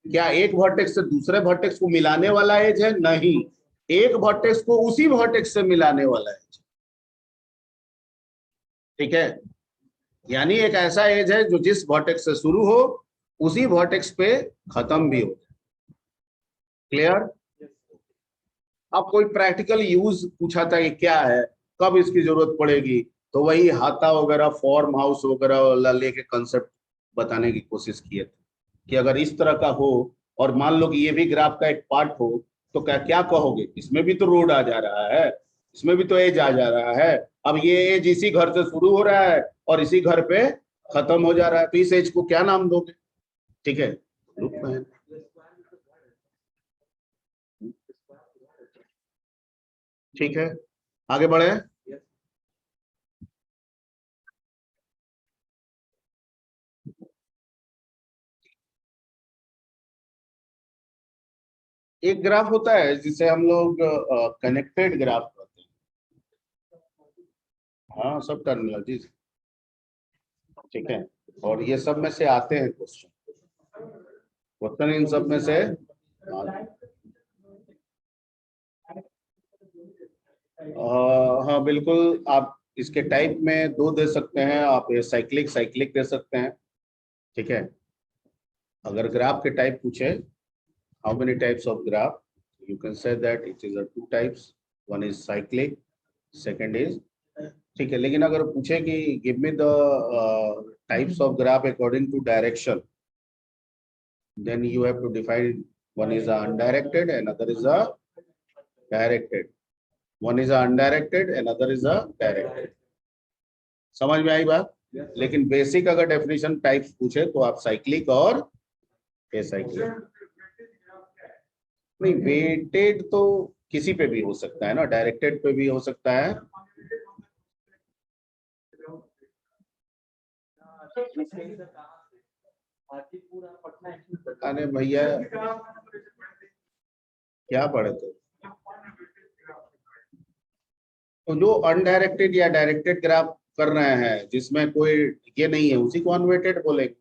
क्या एक वर्टेक्स से दूसरे वर्टेक्स को मिलाने वाला एज है, नहीं, एक वर्टेक्स को उसी वर्टेक्स से मिलाने वाला एज। ठीक है, यानी एक ऐसा एज है जो जिस वर्टेक्स से शुरू हो उसी वर्टेक्स पे खत्म भी हो। क्लियर? अब कोई प्रैक्टिकल यूज पूछा था कि क्या है, कब इसकी जरूरत पड़ेगी, तो वही हाथा वगैरह फॉर्म हाउस वगैरह वाला लेके कंसेप्ट बताने की कोशिश किए थे कि अगर इस तरह का हो और मान लो कि ये भी ग्राफ का एक पार्ट हो, तो क्या क्या कहोगे, इसमें भी तो रोड आ जा रहा है, इसमें भी तो एज आ जा रहा है। अब ये एज इसी घर से शुरू हो रहा है और इसी घर पे खत्म हो जा रहा है, तो इस एज को क्या नाम दोगे? ठीक है, लूप है। ठीक है, आगे बढ़े। एक ग्राफ होता है जिसे हम लोग कनेक्टेड ग्राफ कहते हैं। हाँ, सब टर्मिनोलॉजी, ठीक है। और ये सब में से आते हैं क्वेश्चन इन सब में से। हाँ बिल्कुल, आप इसके टाइप में दो दे सकते हैं, आप ये साइक्लिक साइक्लिक दे सकते हैं, ठीक है। अगर ग्राफ के टाइप पूछे, how many types of graph, you can say that it is a two types, one is cyclic, second is, ठीक है। लेकिन अगर पूछे कि give me the types of graph according to direction, then you have to define, one is a undirected, another is a directed, one is a undirected, another is a directed। समझ में आई बात? लेकिन बेसिक अगर definition types पूछे तो आप cyclic और acyclic. नहीं, वेटेड तो किसी पे भी हो सकता है ना, डायरेक्टेड पे भी हो सकता है। अरे भैया क्या पढ़े थे? तो जो अनडायरेक्टेड या डायरेक्टेड ग्राफ कर रहे हैं जिसमें कोई ये नहीं है, उसी को अनवेटेड बोलेंगे,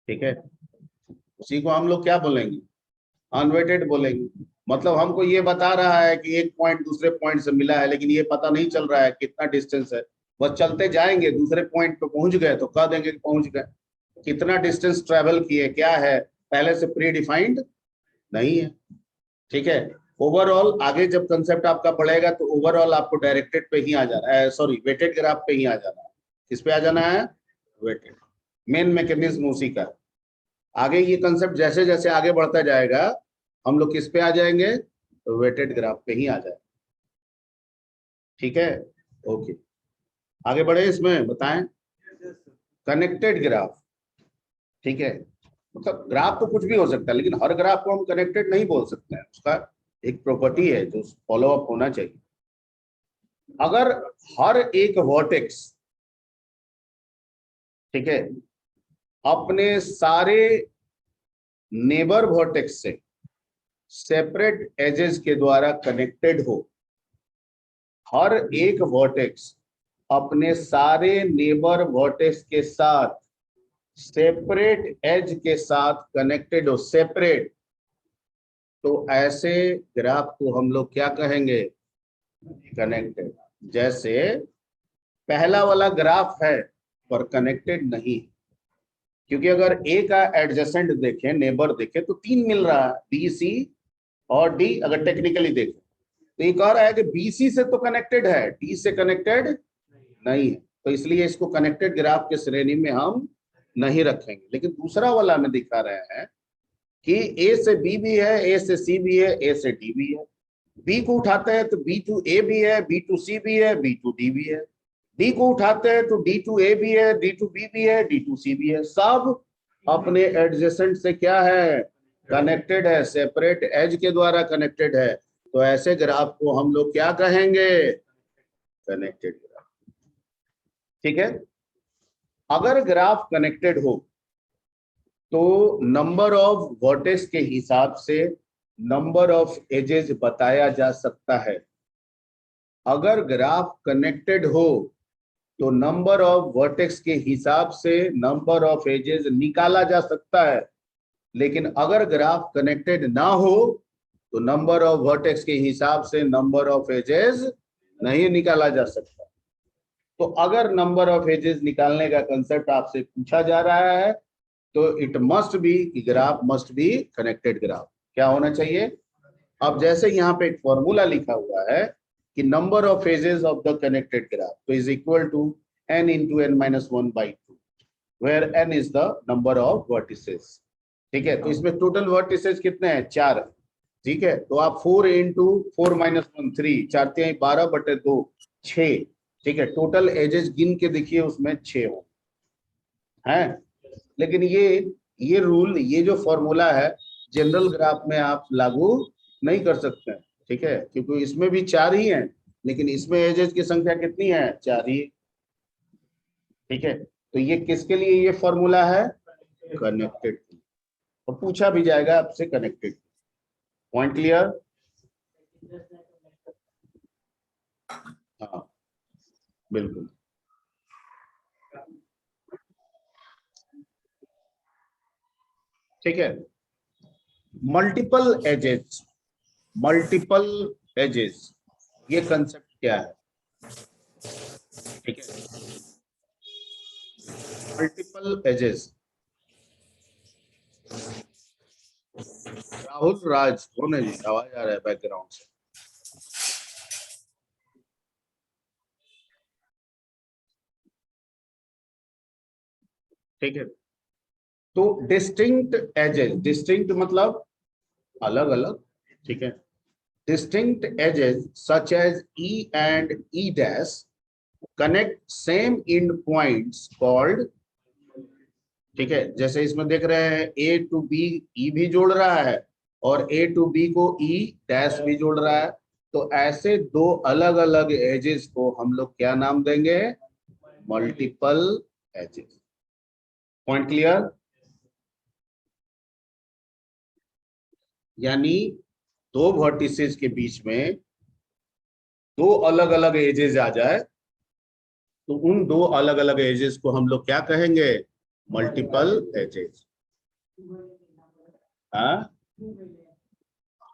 ठीक है। उसी को हम लोग क्या बोलेंगे? अनवेटेड बोलेंगे। मतलब हमको ये बता रहा है कि एक पॉइंट दूसरे पॉइंट से मिला है, लेकिन ये पता नहीं चल रहा है कितना डिस्टेंस है, बस चलते जाएंगे, दूसरे पॉइंट पे पहुंच गए तो कह देंगे कि पहुंच गए। कितना डिस्टेंस ट्रेवल किए क्या है, पहले से प्री डिफाइंड नहीं है, ठीक है। ओवरऑल आगे जब कंसेप्ट आपका पड़ेगा तो ओवरऑल आपको डायरेक्टेड पे ही आ जाना है, सॉरी वेटेड ग्राफ पे ही आ जाना है। किस पे आ जाना है? वेटेड। मेन मैकेनिज्म उसी का। आगे ये कंसेप्ट जैसे जैसे आगे बढ़ता जाएगा हम लोग किस पे आ जाएंगे? वेटेड ग्राफ पे ही आ जाए, ठीक है। ओके, आगे बढ़े, इसमें बताएं। कनेक्टेड ग्राफ, ठीक है। मतलब ग्राफ तो कुछ भी हो सकता है, लेकिन हर ग्राफ को हम कनेक्टेड नहीं बोल सकते हैं, उसका एक प्रॉपर्टी है जो फॉलो अप होना चाहिए। अगर हर एक वर्टेक्स, ठीक है, अपने सारे नेबर वर्टेक्स से सेपरेट एजेस के द्वारा कनेक्टेड हो, हर एक वर्टेक्स अपने सारे नेबर वर्टेक्स के साथ सेपरेट एज के साथ कनेक्टेड हो, सेपरेट, तो ऐसे ग्राफ को हम लोग क्या कहेंगे? कनेक्टेड। जैसे पहला वाला ग्राफ है पर कनेक्टेड नहीं, क्योंकि अगर ए का एडजेसेंट देखें, नेबर देखें, तो 3 मिल रहा है, बी सी और डी। अगर टेक्निकली देखें तो ये कह रहा है कि बीसी से तो कनेक्टेड है, डी से कनेक्टेड नहीं है, तो इसलिए इसको कनेक्टेड ग्राफ के श्रेणी में हम नहीं रखेंगे। लेकिन दूसरा वाला में दिखा रहे हैं कि ए से बी भी है, ए से सी भी है, ए से डी भी है। बी को उठाते हैं तो बी टू ए भी है, बी टू सी भी है, बी टू डी भी है। डी को उठाते हैं तो डी टू ए भी है, डी टू बी भी है, डी टू सी भी है। सब अपने एडजेसेंट से क्या है? कनेक्टेड है, सेपरेट एज के द्वारा कनेक्टेड है। तो ऐसे ग्राफ को हम लोग क्या कहेंगे? कनेक्टेड ग्राफ, ठीक है। अगर ग्राफ कनेक्टेड हो तो नंबर ऑफ वर्टेक्स के हिसाब से नंबर ऑफ एजेस बताया जा सकता है। अगर ग्राफ कनेक्टेड हो तो नंबर ऑफ वर्टेक्स के हिसाब से नंबर ऑफ एजेस निकाला जा सकता है। लेकिन अगर ग्राफ कनेक्टेड ना हो तो नंबर ऑफ वर्टेक्स के हिसाब से नंबर ऑफ एजेस नहीं निकाला जा सकता। तो अगर नंबर ऑफ एजेस निकालने का कंसेप्ट आपसे पूछा जा रहा है तो it must be, graph must be connected graph. क्या होना चाहिए? अब जैसे यहाँ पे एक फॉर्मूला लिखा हुआ है कि number of faces of the connected graph तो is equal to n into n minus 1/2, where n is the number of vertices, ठीक है। तो इसमें टोटल वर्टिसेस कितने हैं? 4 है, ठीक है। तो आप 4 into 4 minus 1 3, 4 3 12/2 6, ठीक है। टोटल एजेस गिन के देखिए उसमें 6 हो हैं। लेकिन ये रूल, ये जो फॉर्मूला है, जनरल ग्राफ में आप लागू नहीं कर सकते हैं, ठीक है, क्योंकि इसमें भी 4 ही हैं, लेकिन इसमें एजेस की संख्या कितनी है? 4 ही, ठीक है। तो ये किसके लिए ये फॉर्मूला है? कनेक्टेड। और पूछा भी जाएगा आपसे कनेक्टेड। Point clear? हाँ बिल्कुल। ठीक है। मल्टीपल एजेस, मल्टीपल एजेस, ये कंसेप्ट क्या है? ठीक है, मल्टीपल एजेस। राहुल राज कौन है जी? आवाज आ रहा है बैकग्राउंड से। ठीक है, तो डिस्टिंक्ट एजेस, डिस्टिंक्ट मतलब अलग अलग। ठीक है, distinct edges such as E and E dash connect same end points called, ठीक है, जैसे इसमें देख रहे हैं A to B E भी जोड़ रहा है और A to B को E डैश भी जोड़ रहा है, तो ऐसे दो अलग अलग एजेस को हम लोग क्या नाम देंगे? Multiple edges. Point clear? यानी दो वर्टिसेस के बीच में दो अलग अलग एजेस आ जाए तो उन दो अलग अलग एजेस को हम लोग क्या कहेंगे? Multiple edges. हाँ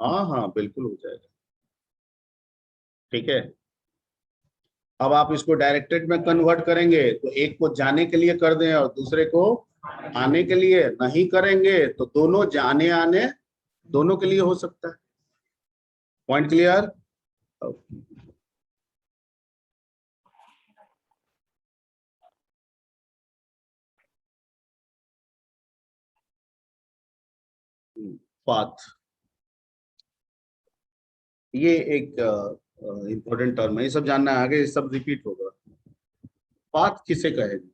हाँ हाँ बिल्कुल हो जाएगा। ठीक है, अब आप इसको डायरेक्टेड में कन्वर्ट करेंगे तो एक को जाने के लिए कर दें और दूसरे को आने के लिए, नहीं करेंगे तो दोनों जाने आने दोनों के लिए हो सकता है। Point clear? पाथ, ये एक इंपॉर्टेंट टर्म है, ये सब जानना है, आगे ये सब रिपीट होगा। पाथ किसे कहेंगे?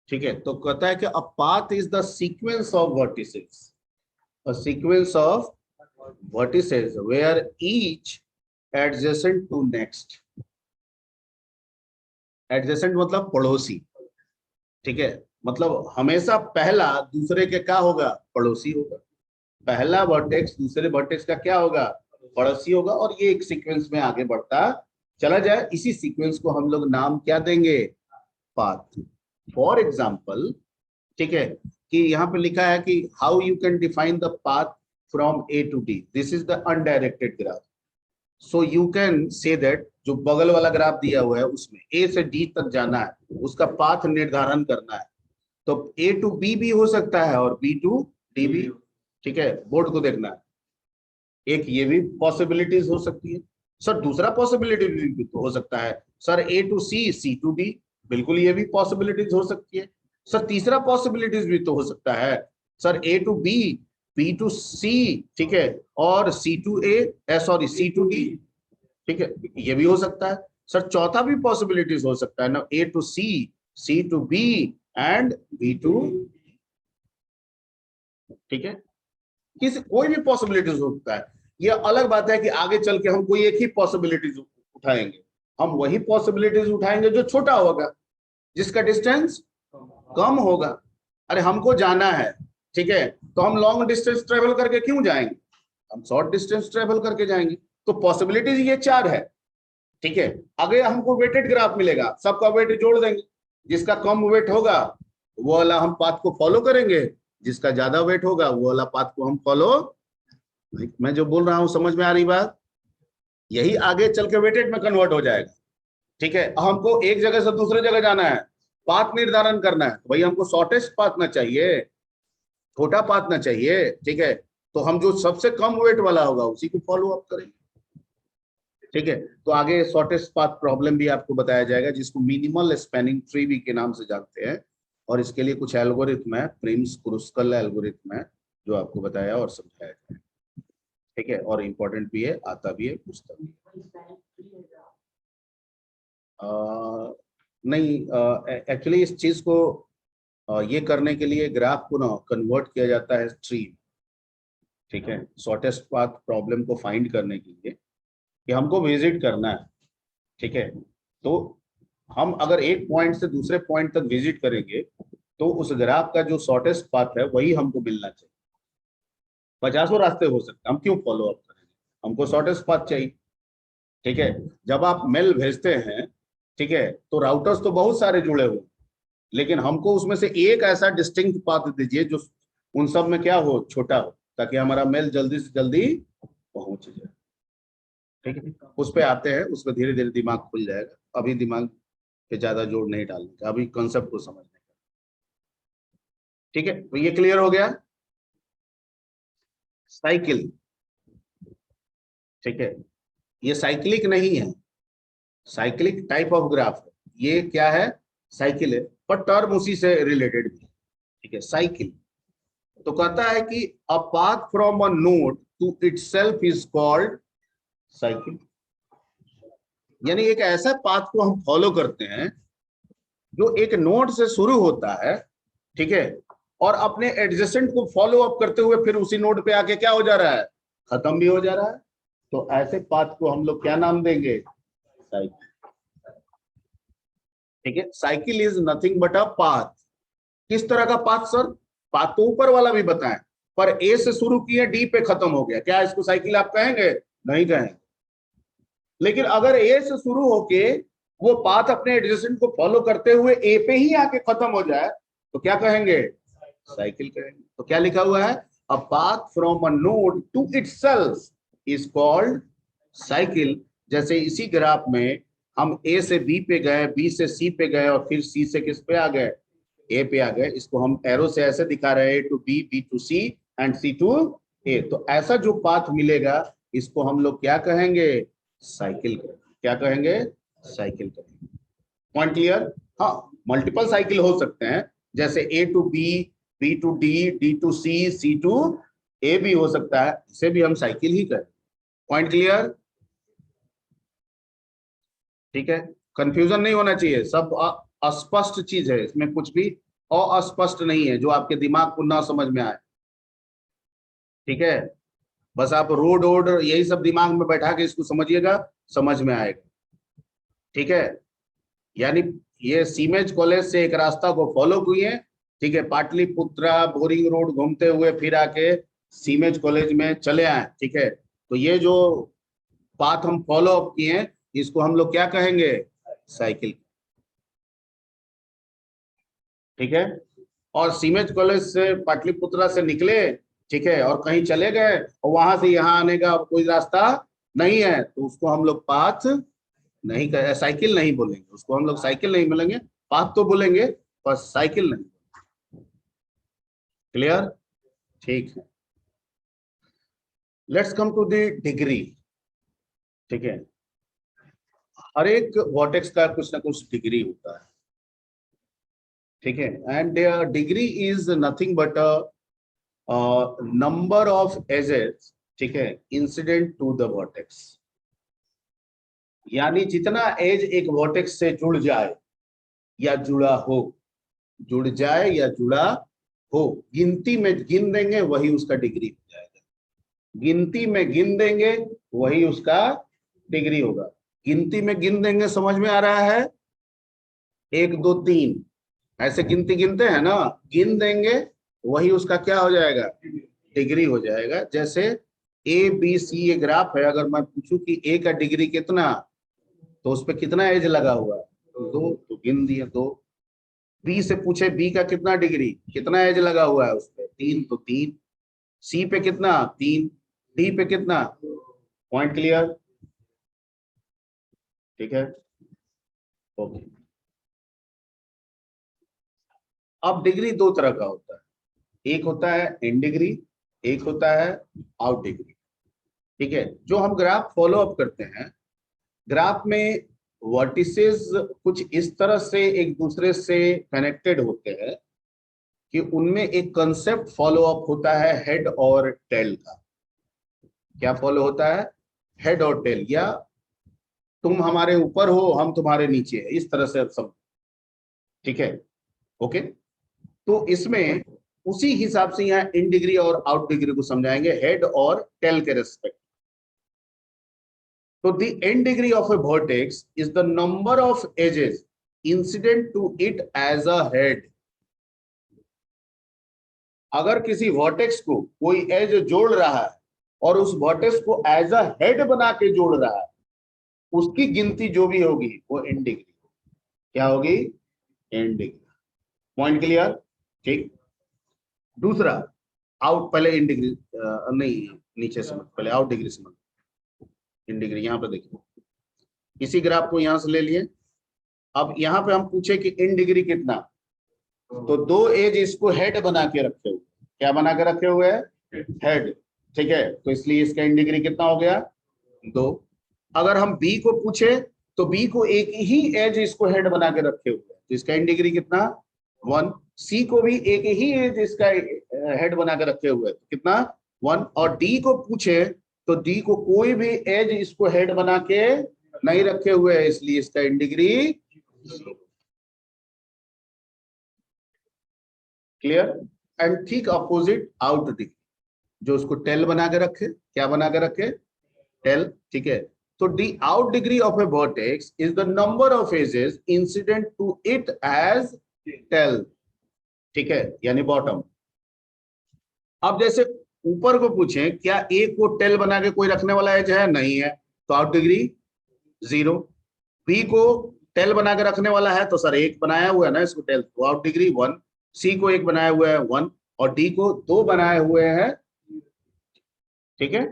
ठीक है, तो कहता है कि a path is the sequence of vertices, a sequence of vertices where each adjacent to next, adjacent मतलब पड़ोसी। ठीक है, मतलब हमेशा पहला दूसरे के क्या होगा? पड़ोसी होगा। पहला वर्टेक्स दूसरे वर्टेक्स का क्या होगा? पड़ोसी होगा, और ये एक सीक्वेंस में आगे बढ़ता चला जाए। इसी सीक्वेंस को हम लोग नाम क्या देंगे? पाथ। फॉर एग्जाम्पल, ठीक है, कि यहाँ पे लिखा है कि how you can define the path from A to D, this is the undirected graph. So you can say that जो बगल वाला ग्राफ दिया हुआ है उसमें ए से डी तक जाना है, उसका पाथ निर्धारण करना है, तो ए टू बी भी हो सकता है और बी टू डी भी। ठीक है, बोर्ड को देखना है, एक ये भी पॉसिबिलिटीज हो सकती है। सर दूसरा पॉसिबिलिटी भी तो हो सकता है sir A to C, C to D, बिल्कुल ये भी पॉसिबिलिटीज हो सकती है। सर तीसरा पॉसिबिलिटीज भी तो हो सकता है sir A to B, B to C, ठीक है, और C to A, sorry C to D. ठीक है, ये भी हो सकता है। सर चौथा भी पॉसिबिलिटीज हो सकता है ना, A to C, C to B and B to, ठीक है, किसी कोई भी पॉसिबिलिटीज हो सकता है। ये अलग बात है कि आगे चल के हम कोई एक ही पॉसिबिलिटीज उठाएंगे, हम वही पॉसिबिलिटीज उठाएंगे जो छोटा होगा, जिसका डिस्टेंस कम होगा। अरे हमको जाना है, ठीक है, तो हम लॉन्ग डिस्टेंस ट्रेवल करके क्यों जाएंगे? हम शॉर्ट डिस्टेंस ट्रेवल करके जाएंगे। तो पॉसिबिलिटीज ये चार है। ठीक है, आगे हमको वेटेड ग्राफ मिलेगा, सबका वेट जोड़ देंगे, जिसका कम वेट होगा वो वाला हम पाथ को फॉलो करेंगे, जिसका ज्यादा वेट होगा वो वाला पाथ को हम फॉलो। मैं जो बोल रहा हूं समझ में आ रही बात? यही आगे चल के वेटेड में कन्वर्ट हो जाएगा। ठीक है, हमको एक जगह से दूसरे जगह जाना है, पाथ निर्धारण करना है, तो भाई हमको शॉर्टेस्ट पाथ ना चाहिए, छोटा पाथ ना चाहिए। ठीक है, तो हम जो सबसे कम वेट वाला होगा उसी को फॉलो अप करेंगे। ठीक है, तो आगे शॉर्टेस्ट पाथ प्रॉब्लम भी आपको बताया जाएगा, जिसको मिनिमल स्पैनिंग ट्री भी के नाम से जानते हैं, और इसके लिए कुछ एल्गोरिथम है, प्रिम्स क्रूस्कल एल्गोरिथम है, जो आपको बताया और समझाया जाएगा। ठीक है, और इम्पोर्टेंट भी है, आता भी है, पूछता भी है। नहीं, एक्चुअली इस चीज को ये करने के लिए ग्राफ को ना कन्वर्ट किया जाता है ट्री। ठीक है, शॉर्टेस्ट पाथ प्रॉब्लम को फाइंड करने के लिए कि हमको विजिट करना है। ठीक है, तो हम अगर एक पॉइंट से दूसरे पॉइंट तक विजिट करेंगे तो उस ग्राफ का जो शॉर्टेस्ट पाथ है वही हमको मिलना चाहिए। 50 रास्ते हो सकते हैं, हम क्यों फॉलो अप करेंगे, हमको शॉर्टेस्ट पाथ चाहिए। ठीक है, जब आप मेल भेजते हैं, ठीक है, तो राउटर्स तो बहुत सारे जुड़े हुए, लेकिन हमको उसमें से एक ऐसा डिस्टिंक्ट पाथ दीजिए जो उन सब में क्या हो, छोटा हो, ताकि हमारा मेल जल्दी से जल्दी पहुंच जाए। ठीक है, उस पे आते हैं, उस पर धीरे धीरे दिमाग खुल जाएगा, अभी दिमाग पे ज्यादा जोर नहीं डालने का, अभी कॉन्सेप्ट को समझने का। ठीक है, तो ये क्लियर हो गया। साइकिल, ठीक है, ये साइक्लिक नहीं है, साइक्लिक टाइप ऑफ ग्राफ है, ये क्या है, साइकिल है, पर टर्म उसी से रिलेटेड भी है। ठीक है, साइकिल तो कहता है कि a path from a node to itself is called cycle, यानी एक ऐसा पाथ को हम फॉलो करते हैं जो एक नोड से शुरू होता है, ठीक है, और अपने एडजेसेंट को फॉलो अप करते हुए फिर उसी नोड पे आके क्या हो जा रहा है, खत्म भी हो जा रहा है। तो ऐसे पाथ को हम लोग क्या नाम देंगे, साइकिल। ठीक है, cycle is nothing but a path. किस तरह का पाथ सर, पाथ तो ऊपर वाला भी बताएं, पर ए से शुरू किए डी पे खत्म हो गया, क्या इसको साइकिल आप कहेंगे, नहीं कहेंगे। लेकिन अगर ए से शुरू होके वो पाथ अपने एडजेसेंट को फॉलो करते हुए ए पे ही आके खत्म हो जाए तो क्या कहेंगे, साइकिल कहेंगे। तो क्या लिखा हुआ है, a path from a node to itself is called cycle. जैसे इसी ग्राफ में हम ए से बी पे गए, बी से सी पे गए, और फिर सी से किस पे आ गए, ए पे आ गए। इसको हम एरो से ऐसे दिखा रहे हैं, A to B, B to C and C to A. तो ऐसा जो पाथ मिलेगा इसको हम लोग क्या कहेंगे, साइकिल कहेंगे। क्या कहेंगे, साइकिल कहेंगे। Point clear. हाँ, मल्टीपल साइकिल हो सकते हैं, जैसे A to B, B to D, D to C, C to A भी हो सकता है, इसे भी हम साइकिल ही करें। पॉइंट क्लियर, ठीक है, कंफ्यूजन नहीं होना चाहिए, सब अस्पष्ट चीज है, इसमें कुछ भी अस्पष्ट नहीं है जो आपके दिमाग को ना समझ में आए। ठीक है, बस आप रोड वोड यही सब दिमाग में बैठा के इसको समझिएगा, समझ में आएगा। ठीक है, यानी ये सीमेज कॉलेज से एक रास्ता को फॉलो किए, ठीक है, पाटलिपुत्रा बोरिंग रोड घूमते हुए फिर आके सीमेज कॉलेज में चले आए। ठीक है, तो ये जो पाथ हम फॉलो अप किए इसको हम लोग क्या कहेंगे, साइकिल। ठीक है, और सीमेज कॉलेज से पाटलिपुत्रा से निकले, ठीक है, और कहीं चले गए और वहां से यहाँ आने का कोई रास्ता नहीं है, तो उसको हम लोग पाथ नहीं कहे, साइकिल नहीं बोलेंगे, उसको हम लोग साइकिल नहीं बोलेंगे, पाथ तो बोलेंगे पर साइकिल नहीं। क्लियर, ठीक है। Let's come to the degree. ठीक है, हर एक वर्टेक्स का कुछ ना कुछ डिग्री होता है। ठीक है, and degree is nothing but number of edges, ठीक है, इंसिडेंट टू द वर्टेक्स, यानी जितना एज एक वर्टेक्स से जुड़ जाए या जुड़ा हो, जुड़ जाए या जुड़ा हो, गिनती में गिन देंगे वही उसका डिग्री हो जाएगा। गिनती में गिन देंगे वही उसका डिग्री होगा। गिनती में गिन देंगे, समझ में आ रहा है, 1 2 3 ऐसे गिनती गिनते हैं ना, गिन देंगे वही उसका क्या हो जाएगा, डिग्री हो जाएगा। जैसे ए बी सी ये ग्राफ है, अगर मैं पूछूं कि ए का डिग्री कितना, तो उस पर कितना एज लगा हुआ है, 2, तो गिन दिए 2। बी से पूछे बी का कितना डिग्री, कितना एज लगा हुआ है उस पर, 3, तो 3। सी पे कितना, 3। डी पे कितना। पॉइंट क्लियर, ठीक है, ओके। अब डिग्री दो तरह का होता है, एक होता है इन डिग्री, एक होता है आउट डिग्री। ठीक है, जो हम ग्राफ फॉलो अप करते हैं, ग्राफ में वर्टिसेस कुछ इस तरह से एक दूसरे से कनेक्टेड होते हैं कि उनमें एक कंसेप्ट फॉलो अप होता है हेड और टेल का। क्या फॉलो होता है, हेड और टेल, या तुम हमारे ऊपर हो हम तुम्हारे नीचे है, इस तरह से सब। ठीक है, ओके। तो इसमें उसी हिसाब से यहाँ इन डिग्री और आउट डिग्री को समझाएंगे हेड और टेल के रेस्पेक्ट। तो the end degree of a vertex is the number of edges incident to it as a head. अगर किसी वर्टेक्स को कोई एज जोड़ रहा है और उस वर्टेक्स को एज अ हेड बना के जोड़ रहा है, उसकी गिनती जो भी होगी वो n डिग्री, क्या होगी, n डिग्री। Point clear? ठीक। दूसरा, आउट, पहले इन डिग्री नहीं, नीचे से मत, पहले आउट डिग्री से मत, इन डिग्री यहाँ पे देखिए, इसी ग्राफ को यहां से ले लिए। अब यहाँ पे हम पूछे कि इन डिग्री कितना, तो दो एज इसको हेड बना के रखे हुए, क्या बना के रखे हुए है, हेड, ठीक है, तो इसलिए इसका इन डिग्री कितना हो गया, 2। अगर हम बी को पूछे तो बी को एक ही एज इसको हेड बना के रखे हुए, तो इसका इन डिग्री कितना, 1। सी को भी एक ही एज इसका हेड बना के रखे हुए, तो कितना, 1। और डी को पूछे तो डी को कोई भी एज इसको हेड बना के नहीं रखे हुए है, इसलिए इसका इन डिग्री 0। क्लियर? एंड ठीक अपोजिट आउट डिग्री, जो उसको टेल बना के रखे, क्या बना के रखे, टेल, ठीक है। तो the out degree of a vertex is the number of edges incident to it as tail, ठीक है, यानी बॉटम। अब जैसे ऊपर को पूछे क्या ए को टेल बना के कोई रखने वाला एज है, नहीं है, तो आउट डिग्री 0। बी को टेल बना के रखने वाला है, तो सर एक बनाया हुआ है ना इसको टेल, तो आउट डिग्री 1। सी को एक बनाया हुआ है 1, और डी को 2 बनाए हुए हैं, ठीक है।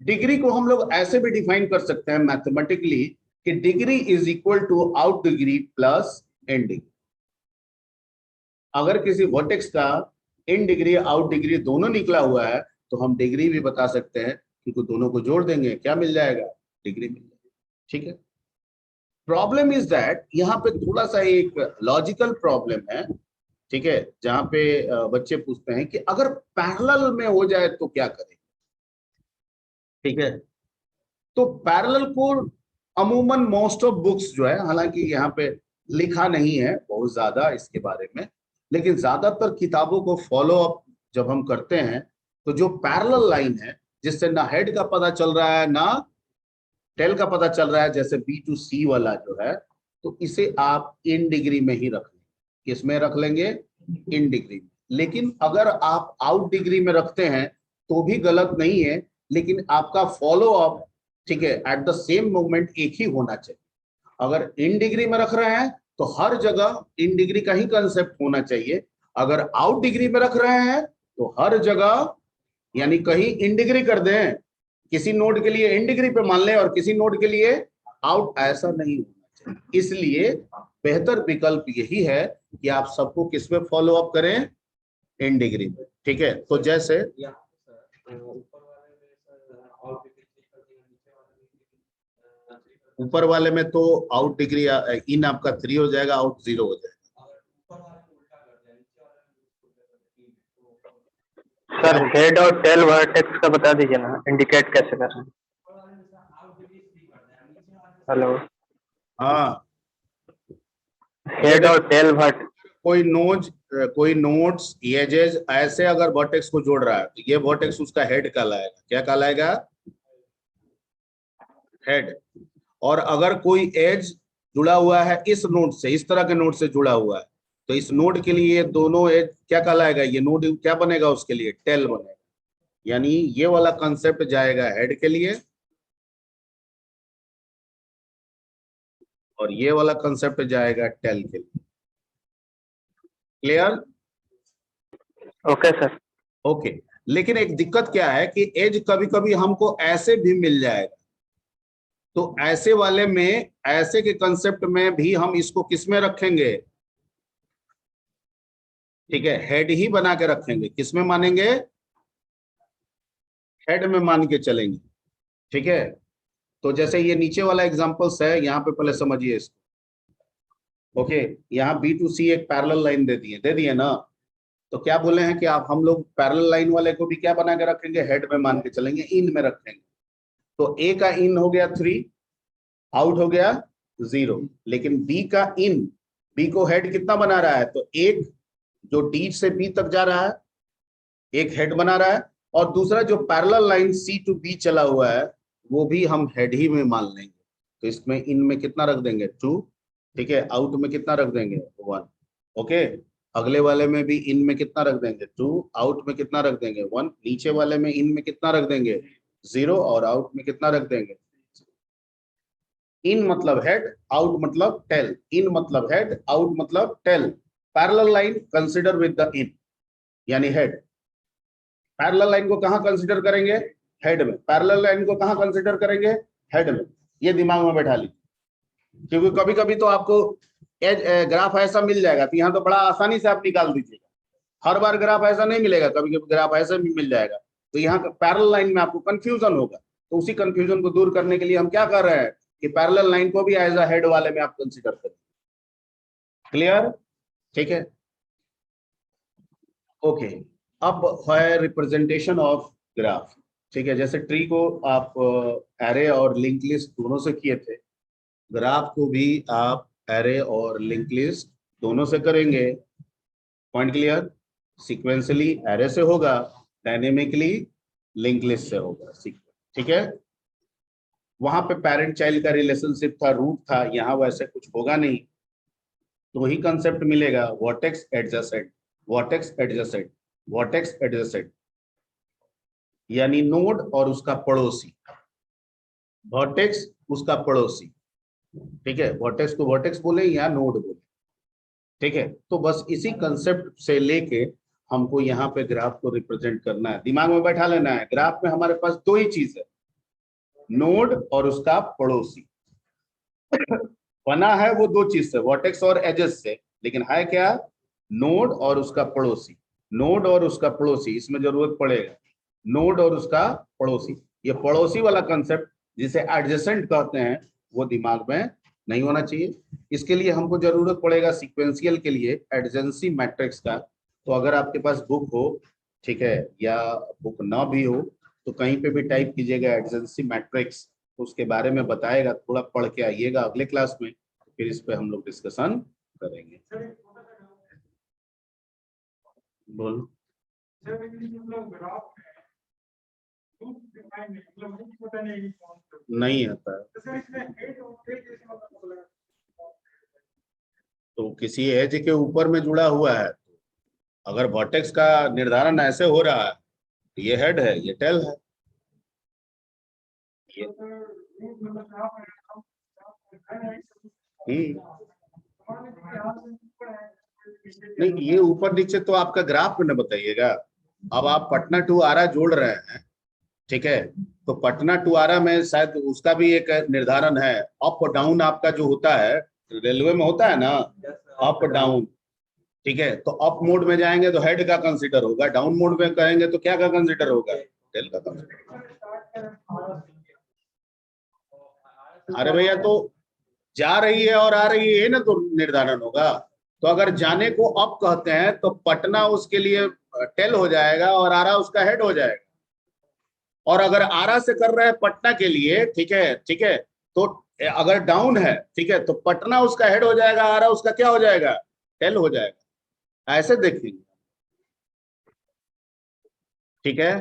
डिग्री को हम लोग ऐसे भी डिफाइन कर सकते हैं मैथमेटिकली कि degree is equal to out degree plus in degree. अगर किसी वर्टेक्स का इन डिग्री आउट डिग्री दोनों निकला हुआ है तो हम डिग्री भी बता सकते हैं, क्योंकि दोनों को जोड़ देंगे क्या मिल जाएगा, डिग्री मिल जाएगा, ठीक है। प्रॉब्लम इज दैट यहाँ पे थोड़ा सा एक लॉजिकल प्रॉब्लम है, ठीक है, जहां पे बच्चे पूछते हैं कि अगर पैरेलल में हो जाए तो क्या करें, ठीक है। तो पैरेलल को अमूमन मोस्ट ऑफ बुक्स जो है, हालांकि यहाँ पे लिखा नहीं है बहुत ज्यादा इसके बारे में, लेकिन ज्यादातर किताबों को फॉलो अप जब हम करते हैं तो जो पैरेलल लाइन है जिससे ना हेड का पता चल रहा है ना टेल का पता चल रहा है, जैसे बी टू सी वाला जो है, तो इसे आप इन डिग्री में ही रख लेंगे। किसमें रख लेंगे, इन डिग्री में। लेकिन अगर आप आउट डिग्री में रखते हैं तो भी गलत नहीं है, लेकिन आपका फॉलो अप, ठीक है, एट द सेम मोमेंट एक ही होना चाहिए। अगर इन डिग्री में रख रहे हैं तो हर जगह इन डिग्री का ही कंसेप्ट होना चाहिए। अगर आउट डिग्री में रख रहे हैं तो हर जगह, यानी कहीं इन डिग्री कर दें, किसी नोड के लिए इन डिग्री पे मान लें और किसी नोड के लिए आउट, ऐसा नहीं होना चाहिए। इसलिए बेहतर विकल्प यही है कि आप सबको किसमें फॉलो अप करें, इन डिग्री में, ठीक है। तो जैसे ऊपर वाले में तो आउट डिग्री इन आपका 3 हो जाएगा, आउट 0 हो जाएगा। सर हेड और टेल वर्टेक्स का बता दीजिए ना, इंडिकेट कैसे कर रहे हैं। हेलो, हाँ, हेड और टेल वर्ट, कोई नोड्स एजेस ऐसे अगर वर्टेक्स को जोड़ रहा है तो ये वर्टेक्स उसका हेड कहलाएगा, क्या कहलाएगा, हेड। और अगर कोई एज जुड़ा हुआ है इस नोड से, इस तरह के नोड से जुड़ा हुआ है, तो इस नोड के लिए दोनों एज क्या कहलाएगा, ये नोड क्या बनेगा उसके लिए, टेल बनेगा। यानी ये वाला कंसेप्ट जाएगा हेड के लिए और ये वाला कंसेप्ट जाएगा टेल के लिए। क्लियर? Okay sir. ओके। लेकिन एक दिक्कत क्या है कि एज कभी कभी हमको ऐसे भी मिल जाएगा, तो ऐसे वाले में, ऐसे के कंसेप्ट में भी हम इसको किसमें रखेंगे, ठीक है, हेड ही बना के रखेंगे। किसमें मानेंगे, हेड में मान के चलेंगे, ठीक है। तो जैसे ये नीचे वाला एग्जांपल्स है, यहाँ पे पहले समझिए इसको। ओके, यहाँ बी टू सी एक पैरेलल लाइन दे दिए ना, तो क्या बोले हैं कि आप हम लोग पैरेलल लाइन वाले को भी क्या बना के रखेंगे, हेड में मान के चलेंगे, इन में रखेंगे। तो ए का इन हो गया 3, आउट हो गया 0। लेकिन बी का इन, बी को हेड कितना बना रहा है, तो एक जो डी से बी तक जा रहा है एक हेड बना रहा है, और दूसरा जो parallel line C to B चला हुआ है वो भी हम हेड ही में मान लेंगे। तो इसमें इन में कितना रख देंगे, 2, ठीक है, आउट में कितना रख देंगे, 1। ओके, अगले वाले में भी इन में कितना रख देंगे 2, आउट में कितना रख देंगे 1, नीचे वाले में इन में कितना रख देंगे 0 और आउट में कितना रख देंगे। इन मतलब हेड, आउट मतलब टेल, इन मतलब हेड, आउट मतलब tail. Parallel line consider with the in यानी हेड। पैरेलल लाइन को कहां कंसीडर करेंगे, हेड में। पैरेलल लाइन को कहां कंसीडर करेंगे, हेड में। ये दिमाग में बैठा लीजिए, क्योंकि कभी कभी तो आपको ग्राफ ऐसा मिल जाएगा तो यहाँ तो बड़ा आसानी से आप निकाल दीजिएगा। हर बार ग्राफ ऐसा नहीं मिलेगा, कभी कभी ग्राफ ऐसा भी मिल जाएगा, तो यहाँ पैरेलल लाइन में आपको कंफ्यूजन होगा। तो उसी कंफ्यूजन को दूर करने के लिए हम क्या कर रहे हैं कि पैरेलल लाइन को भी एज अ हेड वाले में आप कंसीडर करें। क्लियर, ठीक है, ओके। अब है रिप्रेजेंटेशन ऑफ ग्राफ, ठीक है। जैसे ट्री को आप एरे और लिंक लिस्ट दोनों से किए थे, ग्राफ को भी आप एरे और लिंक लिस्ट दोनों से करेंगे। Point clear. सीक्वेंशियली एरे से होगा, डायनेमिकली लिंक लिस्ट से होगा, ठीक है। वहां पे पेरेंट चाइल्ड का रिलेशनशिप था, रूट था, यहाँ वैसे कुछ होगा नहीं। तो वही कंसेप्ट मिलेगा, vertex adjacent, vertex adjacent, vertex adjacent, यानी नोड और उसका पड़ोसी। वर्टेक्स उसका पड़ोसी, ठीक है। वर्टेक्स को वर्टेक्स बोले या नोड बोले, ठीक है। तो बस इसी कंसेप्ट से लेके हमको यहाँ पे ग्राफ को रिप्रेजेंट करना है, दिमाग में बैठा लेना है। ग्राफ में हमारे पास दो ही चीज है, नोड और उसका पड़ोसी। बना है वो दो चीज से, वर्टेक्स और एजेस से, लेकिन है क्या, नोड और उसका पड़ोसी। नोड और उसका पड़ोसी, इसमें जरूरत पड़ेगा नोड और उसका पड़ोसी। ये पड़ोसी वाला कंसेप्ट जिसे एडजेसेंट कहते हैं वो दिमाग में नहीं होना चाहिए। इसके लिए हमको जरूरत पड़ेगा सीक्वेंशियल के लिए एडजेंसी मैट्रिक्स का। तो अगर आपके पास बुक हो, ठीक है, या बुक ना भी हो तो कहीं पे भी टाइप कीजिएगा एडजेंसी मैट्रिक्स, तो उसके बारे में बताएगा, थोड़ा पढ़ के आइएगा अगले क्लास में, फिर इस पे हम लोग डिस्कशन करेंगे। बोलो। नहीं आता है तो किसी एज के ऊपर में जुड़ा हुआ है, अगर वर्टेक्स का निर्धारण ऐसे हो रहा है तो ये हेड है, ये टेल है। ये नहीं, ये ऊपर नीचे तो आपका ग्राफ में न बताइएगा। अब आप पटना टू आरा जोड़ रहे हैं, ठीक है, तो पटना टू आरा में शायद उसका भी एक निर्धारण है। अप डाउन आपका जो होता है रेलवे में होता है ना, अप डाउन, ठीक है। तो अप मोड में जाएंगे तो हेड का कंसीडर होगा, डाउन मोड में कहेंगे तो क्या का कंसीडर होगा, टेल का कंसीडर। अरे भैया, तो जा रही है और आ रही है ना, तो निर्धारण होगा। तो अगर जाने को अप कहते हैं तो पटना उसके लिए टेल हो जाएगा और आरा उसका हेड हो जाएगा। और अगर आरा से कर रहे हैं पटना के लिए, ठीक है, ठीक है, तो अगर डाउन है, ठीक है, तो पटना उसका हेड हो जाएगा, आरा उसका क्या हो जाएगा, टेल हो जाएगा। ऐसे देखेंगे, ठीक है।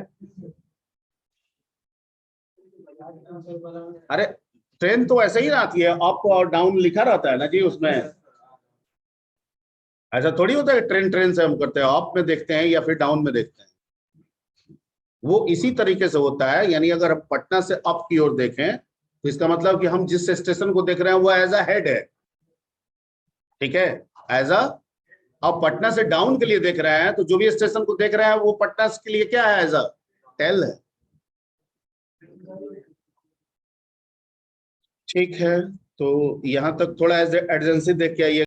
अरे ट्रेन तो ऐसे ही आती है, अप और डाउन लिखा रहता है ना जी उसमें। ऐसा थोड़ी होता है ट्रेन ट्रेन से हम करते हैं, अप में देखते हैं या फिर डाउन में देखते हैं। वो इसी तरीके से होता है, यानी अगर हम पटना से अप की ओर देखें तो इसका मतलब कि हम जिस स्टेशन को देख रहे हैं वो एज अ हेड है, ठीक है, एज अ। अब पटना से डाउन के लिए देख रहे हैं तो जो भी स्टेशन को देख रहे हैं वो पटना के लिए क्या है, एज अ टेल है। ठीक है, तो यहां तक थोड़ा एज एडजेंसी देख के आइए।